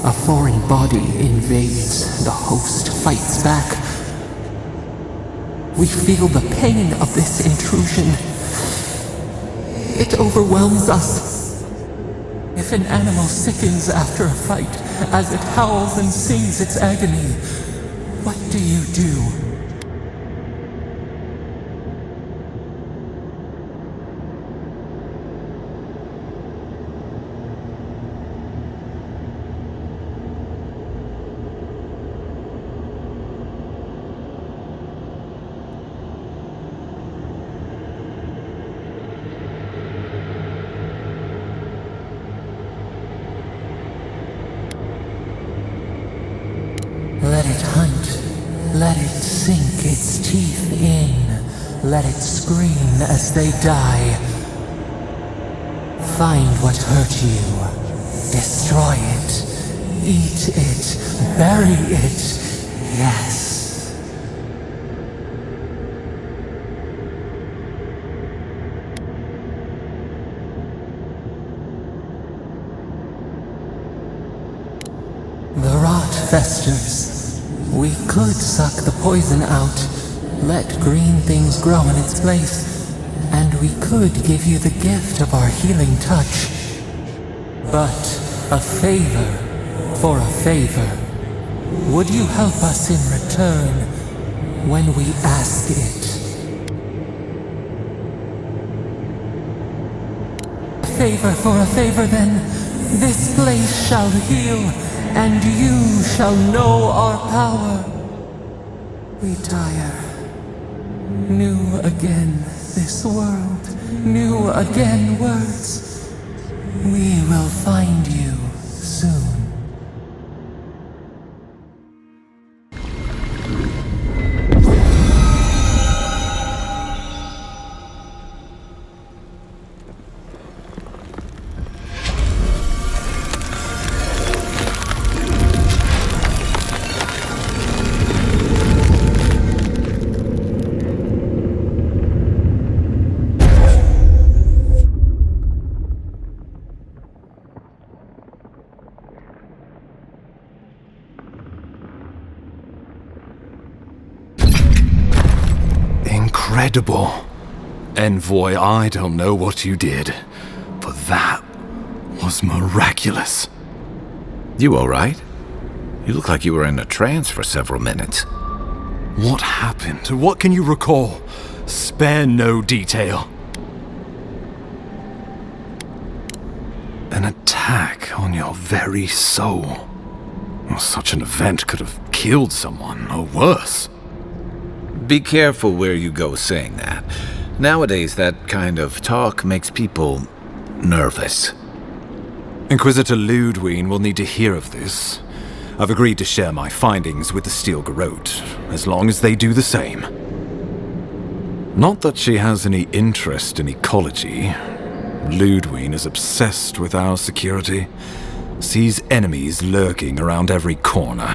A foreign body invades. The host fights back. We feel the pain of this intrusion. It overwhelms us. If an animal sickens after a fight, as it howls and sings its agony, what do you do? Let it hunt. Let it sink its teeth in. Let it scream as they die. Find what hurt you. Destroy it. Eat it. Bury it. Yes. The rot festers. We could suck the poison out, let green things grow in its place, and we could give you the gift of our healing touch. But a favor for a favor. Would you help us in return when we ask it? A favor for a favor then. This place shall heal, and you shall know our power. We tire. New again this world, new again words. We will find you soon. Incredible. Envoy, I don't know what you did, but that was miraculous. You all right? You look like you were in a trance for several minutes. What happened? What can you recall? Spare no detail. An attack on your very soul. Such an event could have killed someone, or worse. Be careful where you go saying that. Nowadays, that kind of talk makes people nervous. Inquisitor Ludwine will need to hear of this. I've agreed to share my findings with the Steel Garrote, as long as they do the same. Not that she has any interest in ecology. Ludwine is obsessed with our security, sees enemies lurking around every corner.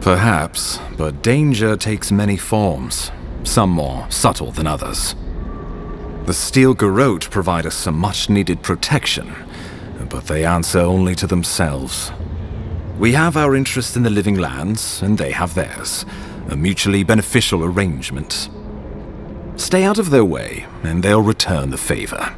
Perhaps, but danger takes many forms, some more subtle than others. The Steel Garrote provide us some much-needed protection, but they answer only to themselves. We have our interest in the Living Lands, and they have theirs, a mutually beneficial arrangement. Stay out of their way, and they'll return the favor.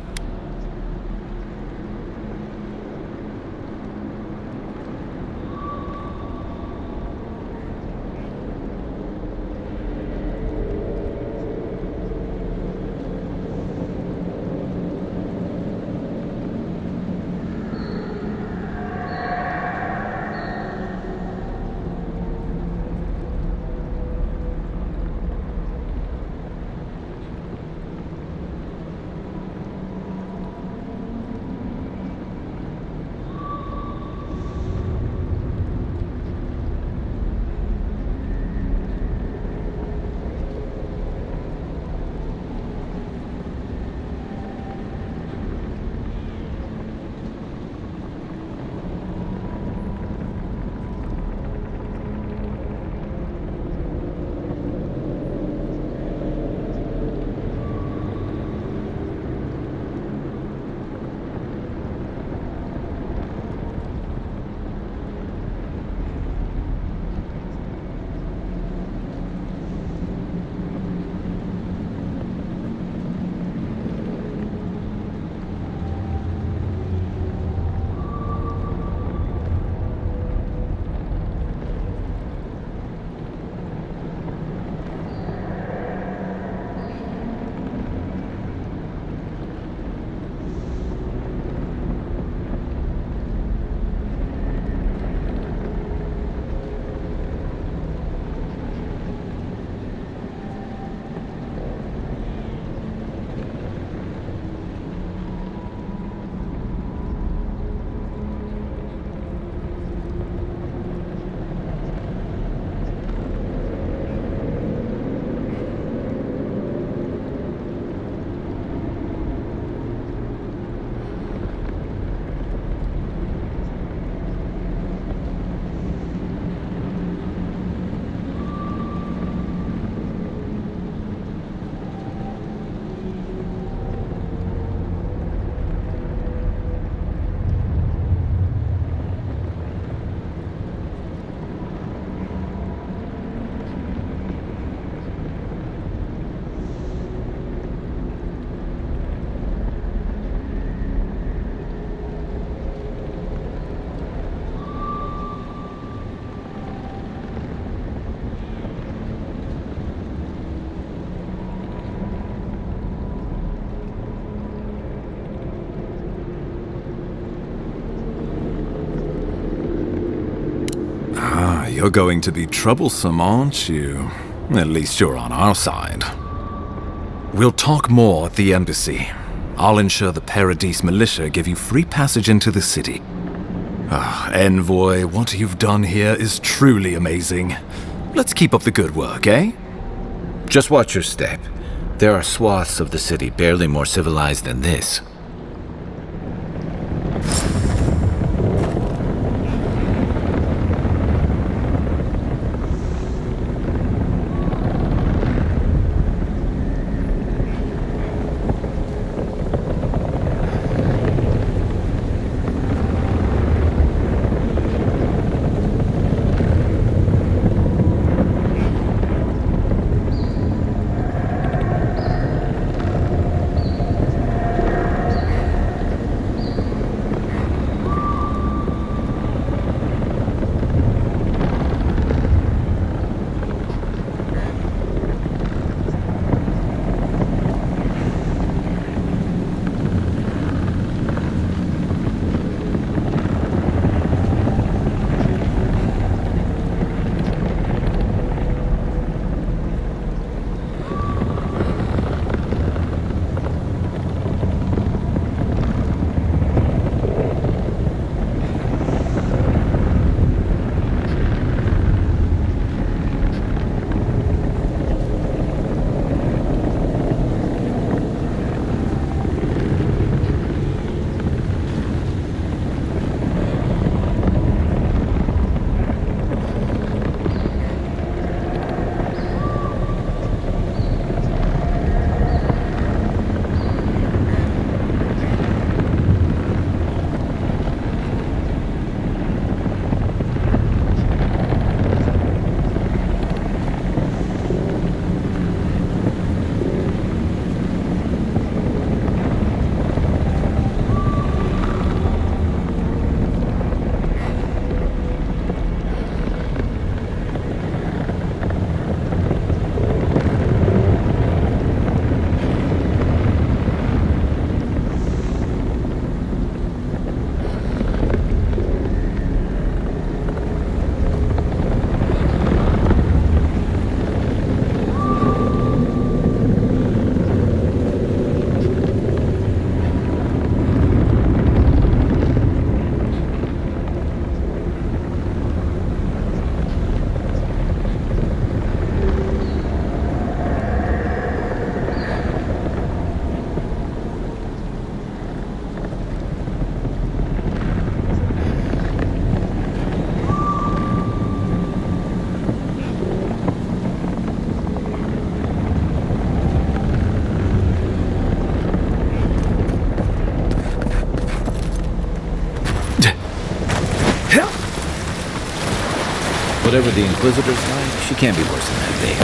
You're going to be troublesome, aren't you? At least you're on our side. We'll talk more at the embassy. I'll ensure the Paradis militia give you free passage into the city. Envoy, what you've done here is truly amazing. Let's keep up the good work, eh? Just watch your step. There are swaths of the city barely more civilized than this. Whatever the Inquisitor's like, she can't be worse than that thing.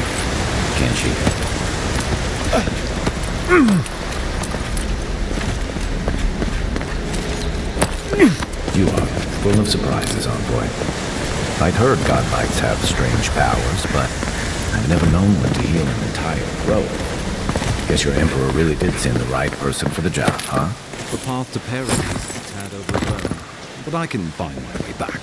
Can she? You are full of surprises, Envoy. I'd heard godlikes have strange powers, but I've never known one to heal an entire grove. Guess your Emperor really did send the right person for the job, huh? The path to Paradise is a tad overgrown, but I can find my way back.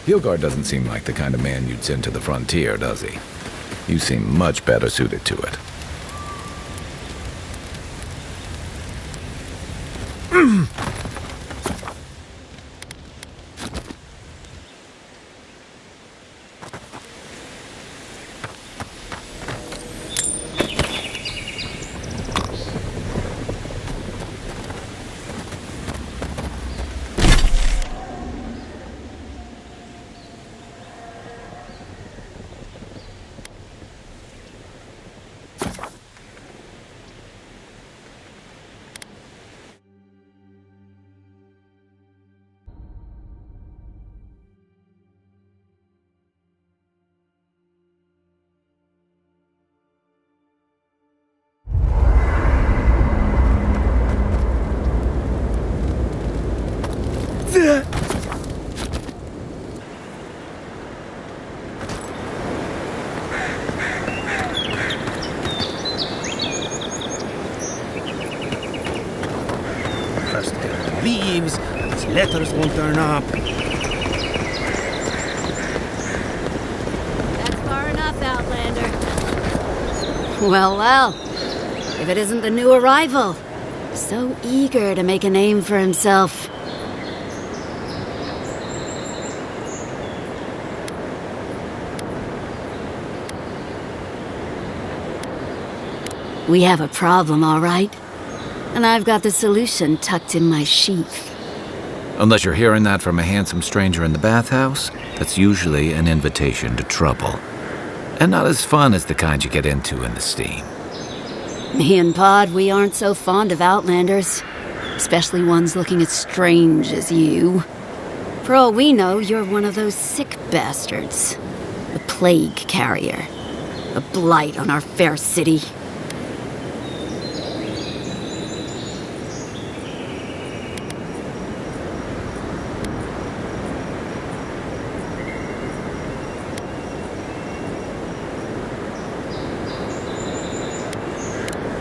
Hilgard doesn't seem like the kind of man you'd send to the frontier, does he? You seem much better suited to it. Letters won't turn up. That's far enough, Outlander. Well, well. If it isn't the new arrival. So eager to make a name for himself. We have a problem, all right? And I've got the solution tucked in my sheath. Unless you're hearing that from a handsome stranger in the bathhouse, that's usually an invitation to trouble. And not as fun as the kind you get into in the steam. Me and Pod, we aren't so fond of Outlanders. Especially ones looking as strange as you. For all we know, you're one of those sick bastards. A plague carrier. A blight on our fair city.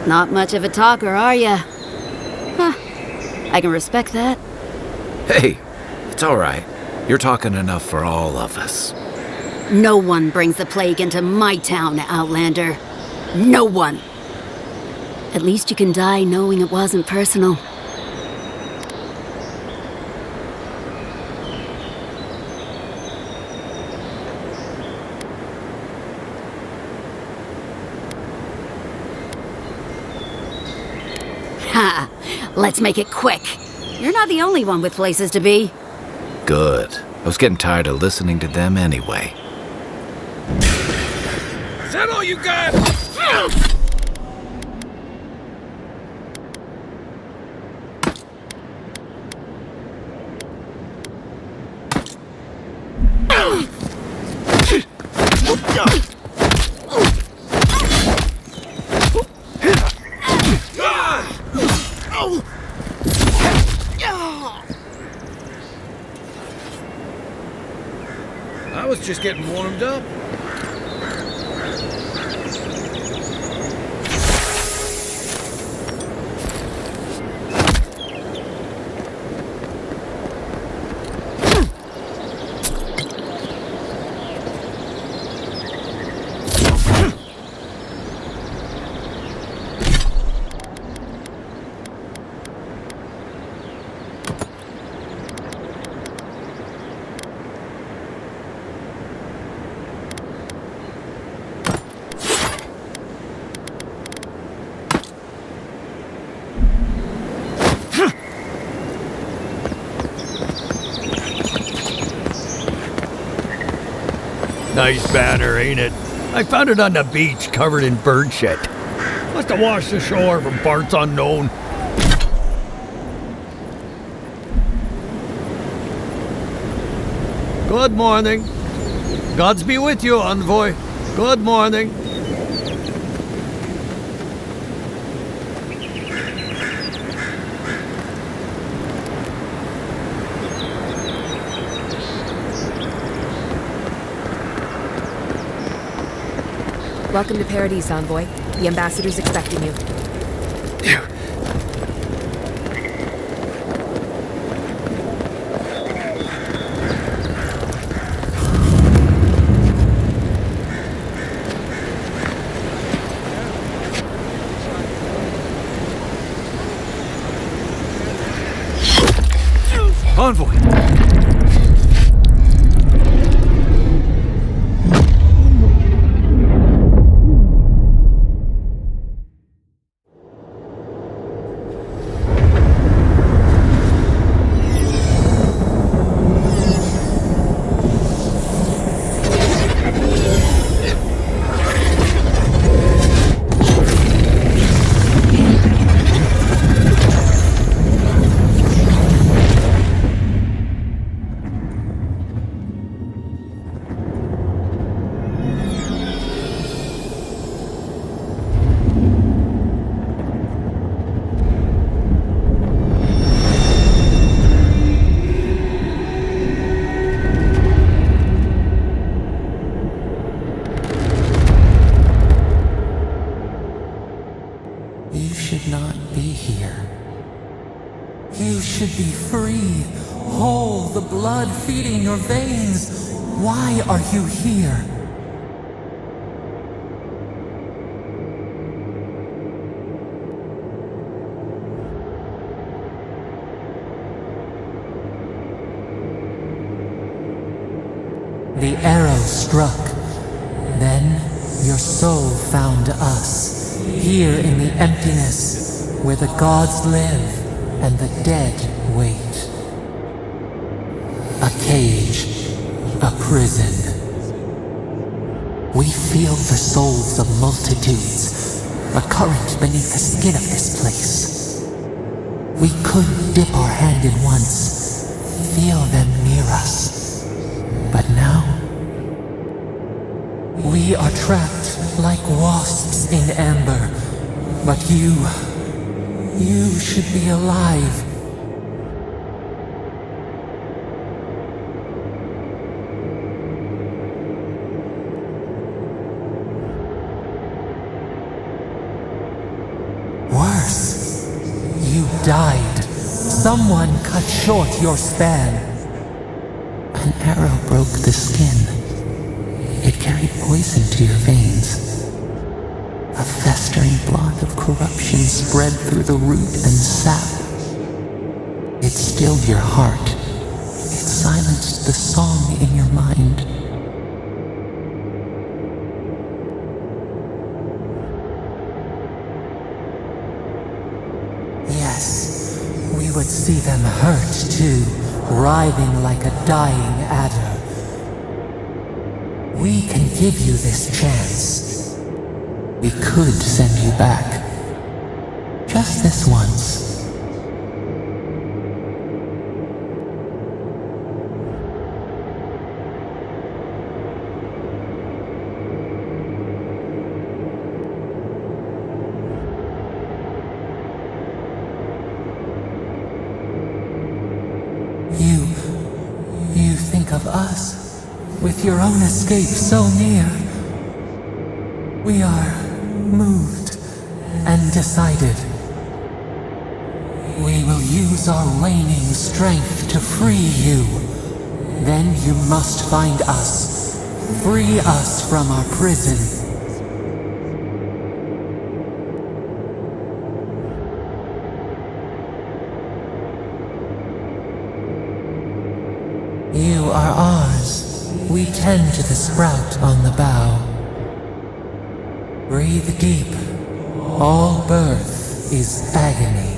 Not much of a talker, are ya? Huh. I can respect that. Hey, it's all right. You're talking enough for all of us. No one brings the plague into my town, Outlander. No one. At least you can die knowing it wasn't personal. Ha! Let's make it quick. You're not the only one with places to be. Good. I was getting tired of listening to them anyway. Is that all you got? I was just getting warmed up. Nice banner, ain't it? I found it on the beach, covered in bird shit. Must have washed ashore from parts unknown. Good morning. Gods be with you, envoy. Good morning. Welcome to Paradise, Envoy. The ambassador's expecting you. Envoy! You should be free, whole, the blood feeding your veins. Why are you here? The arrow struck. Then your soul found us, here in the emptiness, where the gods live and the dead wait. A cage, a prison. We feel the souls of multitudes, a current beneath the skin of this place. We could dip our hand in once, feel them near us. But now, we are trapped like wasps in amber. But you should be alive. Worse, you died. Someone cut short your span. An arrow broke the skin. It carried poison to your veins. A festering blot of corruption spread through the root and sap. It stilled your heart. It silenced the song in your mind. Yes, we would see them hurt too, writhing like a dying adder. We can give you this chance. We could send you back. Just this once. You think of us, with your own escape so near. We are moved and decided. We will use our waning strength to free you. Then you must find us. Free us from our prison. You are ours. We tend to the sprout on the bough. Breathe deep. All birth is agony.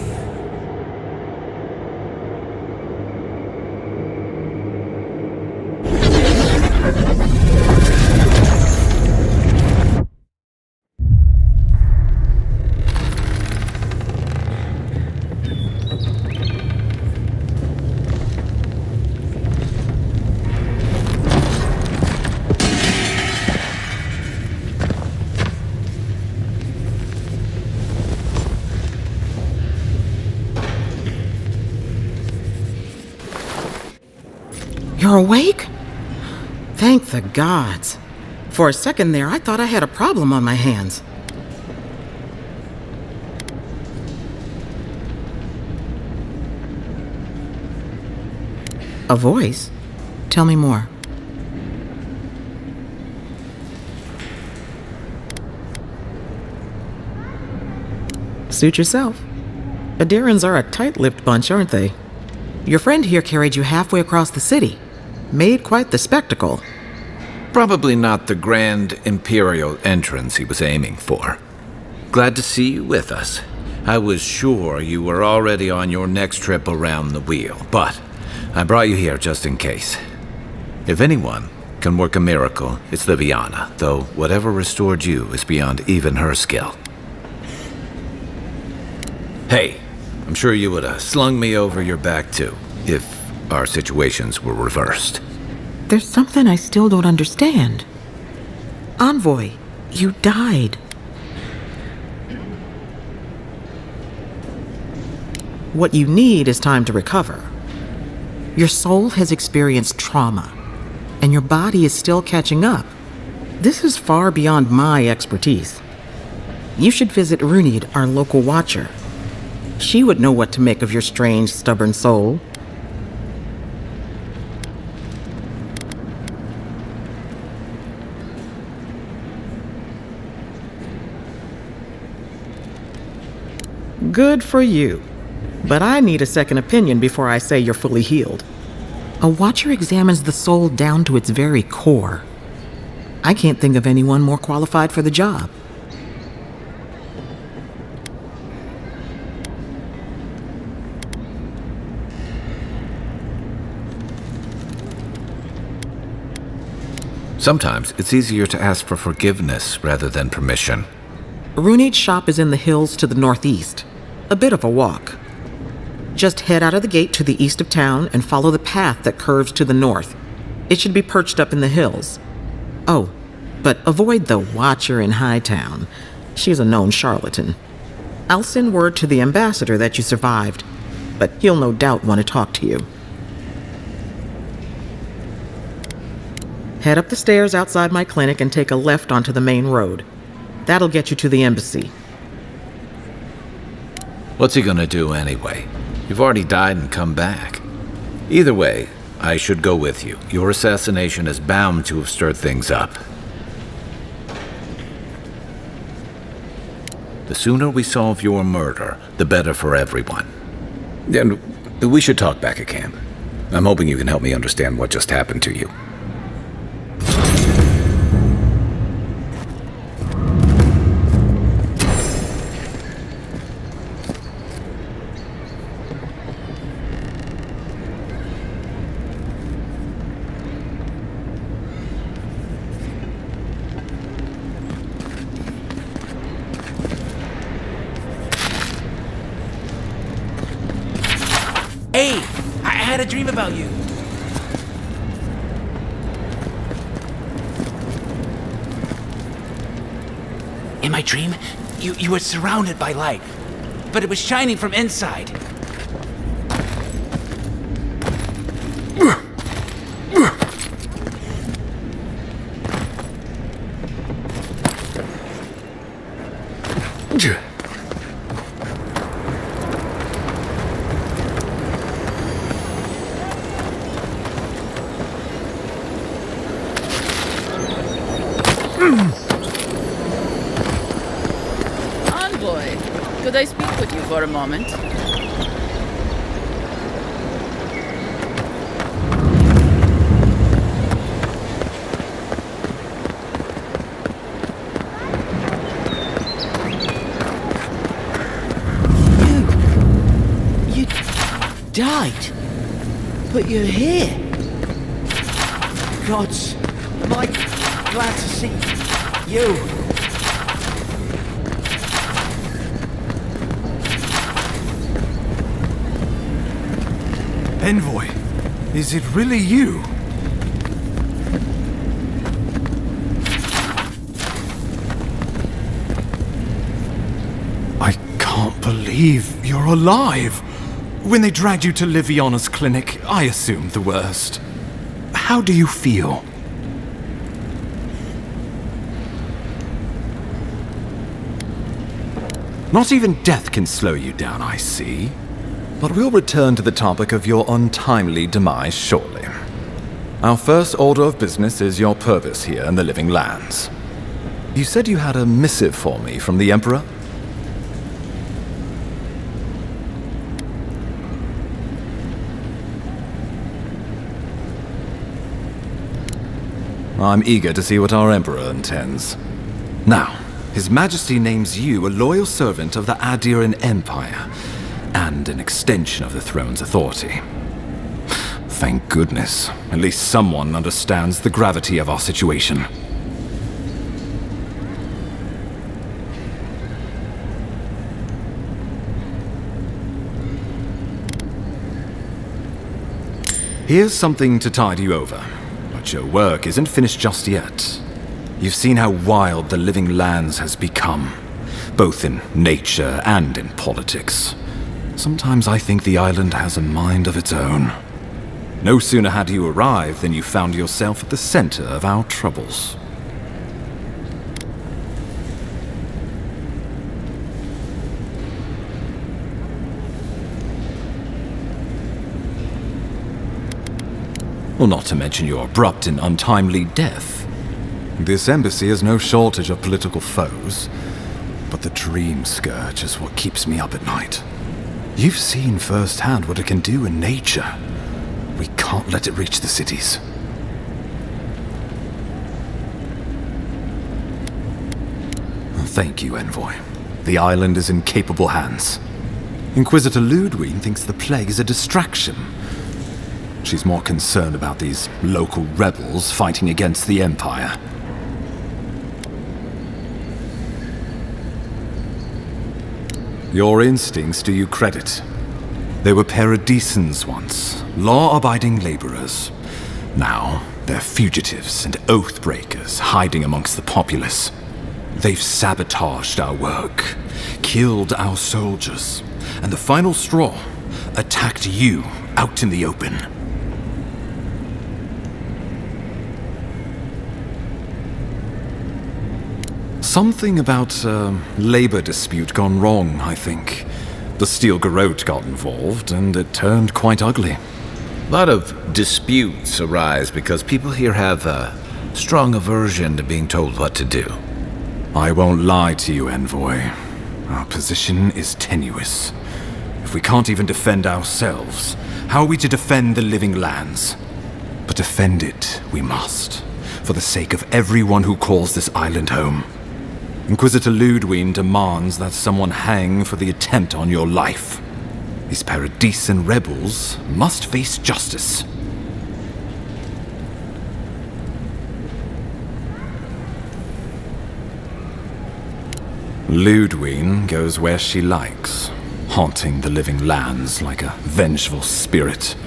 You're awake? Thank the gods. For a second there, I thought I had a problem on my hands. A voice? Tell me more. Suit yourself. Adirans are a tight-lipped bunch, aren't they? Your friend here carried you halfway across the city. Made quite the spectacle. Probably not the grand imperial entrance he was aiming for. Glad to see you with us. I was sure you were already on your next trip around the wheel, but I brought you here just in case. If anyone can work a miracle, it's Liviana, though whatever restored you is beyond even her skill. Hey, I'm sure you would have slung me over your back too, if our situations were reversed. There's something I still don't understand. Envoy, you died. What you need is time to recover. Your soul has experienced trauma, and your body is still catching up. This is far beyond my expertise. You should visit Runid, our local watcher. She would know what to make of your strange, stubborn soul. Good for you. But I need a second opinion before I say you're fully healed. A Watcher examines the soul down to its very core. I can't think of anyone more qualified for the job. Sometimes it's easier to ask for forgiveness rather than permission. Runit's shop is in the hills to the northeast. A bit of a walk. Just head out of the gate to the east of town and follow the path that curves to the north. It should be perched up in the hills. Oh, but avoid the Watcher in Hightown. She's a known charlatan. I'll send word to the ambassador that you survived, but he'll no doubt want to talk to you. Head up the stairs outside my clinic and take a left onto the main road. That'll get you to the embassy. What's he gonna do anyway? You've already died and come back. Either way, I should go with you. Your assassination is bound to have stirred things up. The sooner we solve your murder, the better for everyone. And we should talk back at camp. I'm hoping you can help me understand what just happened to you. Hey, I had a dream about you. In my dream, you were surrounded by light, but it was shining from inside. Envoy, could I speak with you for a moment? You died, but you're here. Gods, am I glad to see you. Envoy, is it really you? I can't believe you're alive. When they dragged you to Liviana's clinic, I assumed the worst. How do you feel? Not even death can slow you down, I see. But we'll return to the topic of your untimely demise shortly. Our first order of business is your purpose here in the Living Lands. You said you had a missive for me from the Emperor? I'm eager to see what our Emperor intends. Now, His Majesty names you a loyal servant of the Adiran Empire, and an extension of the throne's authority. Thank goodness, at least someone understands the gravity of our situation. Here's something to tide you over, but your work isn't finished just yet. You've seen how wild the Living Lands has become, both in nature and in politics. Sometimes I think the island has a mind of its own. No sooner had you arrived than you found yourself at the center of our troubles. Well, not to mention your abrupt and untimely death. This embassy has no shortage of political foes, but the Dream Scourge is what keeps me up at night. You've seen firsthand what it can do in nature. We can't let it reach the cities. Thank you, Envoy. The island is in capable hands. Inquisitor Ludwig thinks the plague is a distraction. She's more concerned about these local rebels fighting against the Empire. Your instincts do you credit. They were Paradisans once, law-abiding laborers. Now, they're fugitives and oath-breakers hiding amongst the populace. They've sabotaged our work, killed our soldiers, and the final straw, attacked you out in the open. Something about a labor dispute gone wrong, I think. The Steel Garrote got involved, and it turned quite ugly. A lot of disputes arise because people here have a strong aversion to being told what to do. I won't lie to you, Envoy. Our position is tenuous. If we can't even defend ourselves, how are we to defend the Living Lands? But defend it we must, for the sake of everyone who calls this island home. Inquisitor Ludwig demands that someone hang for the attempt on your life. These Paradisan rebels must face justice. Ludwig goes where she likes, haunting the Living Lands like a vengeful spirit.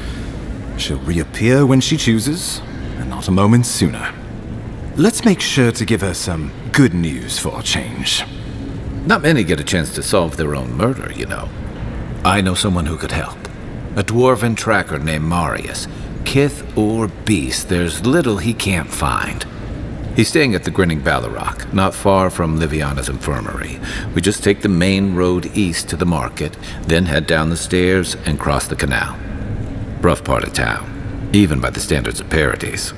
She'll reappear when she chooses, and not a moment sooner. Let's make sure to give her some good news for a change. Not many get a chance to solve their own murder, you know. I know someone who could help. A dwarven tracker named Marius. Kith or beast, there's little he can't find. He's staying at the Grinning Balrog, not far from Liviana's infirmary. We just take the main road east to the market, then head down the stairs and cross the canal. Rough part of town, even by the standards of Paradis.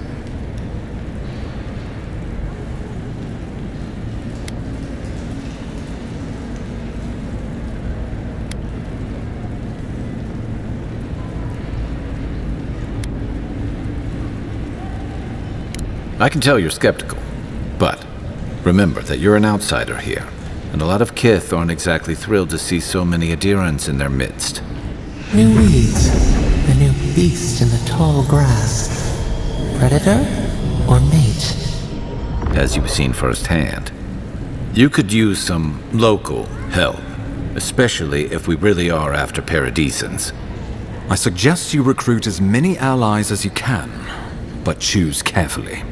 I can tell you're skeptical, but remember that you're an outsider here, and a lot of Kith aren't exactly thrilled to see so many Adirans in their midst. New weeds, a new beast in the tall grass. Predator or mate? As you've seen firsthand. You could use some local help, especially if we really are after Paradisans. I suggest you recruit as many allies as you can, but choose carefully.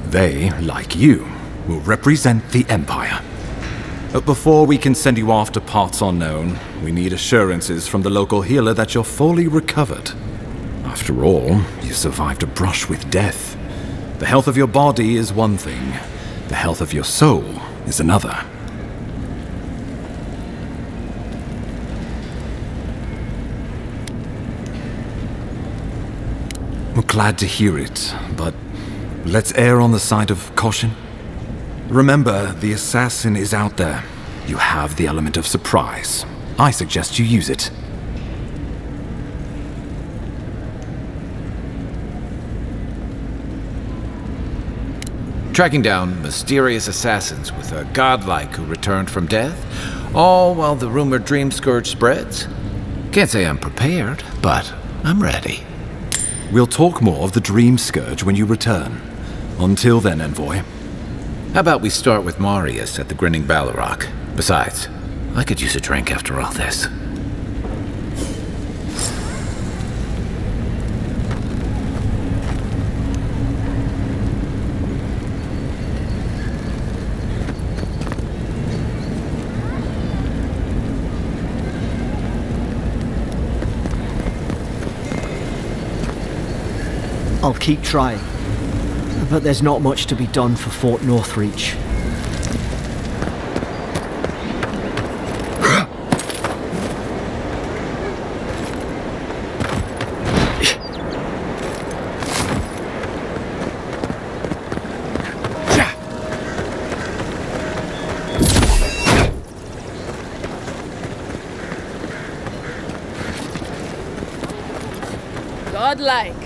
They, like you, will represent the Empire. But before we can send you off to parts unknown, we need assurances from the local healer that you're fully recovered. After all, you survived a brush with death. The health of your body is one thing. The health of your soul is another. I'm glad to hear it, but let's err on the side of caution. Remember, the assassin is out there. You have the element of surprise. I suggest you use it. Tracking down mysterious assassins with a godlike who returned from death, all while the rumored Dream Scourge spreads. Can't say I'm prepared, but I'm ready. We'll talk more of the Dream Scourge when you return. Until then, Envoy. How about we start with Marius at the Grinning Balrog? Besides, I could use a drink after all this. I'll keep trying. But there's not much to be done for Fort Northreach. godlike.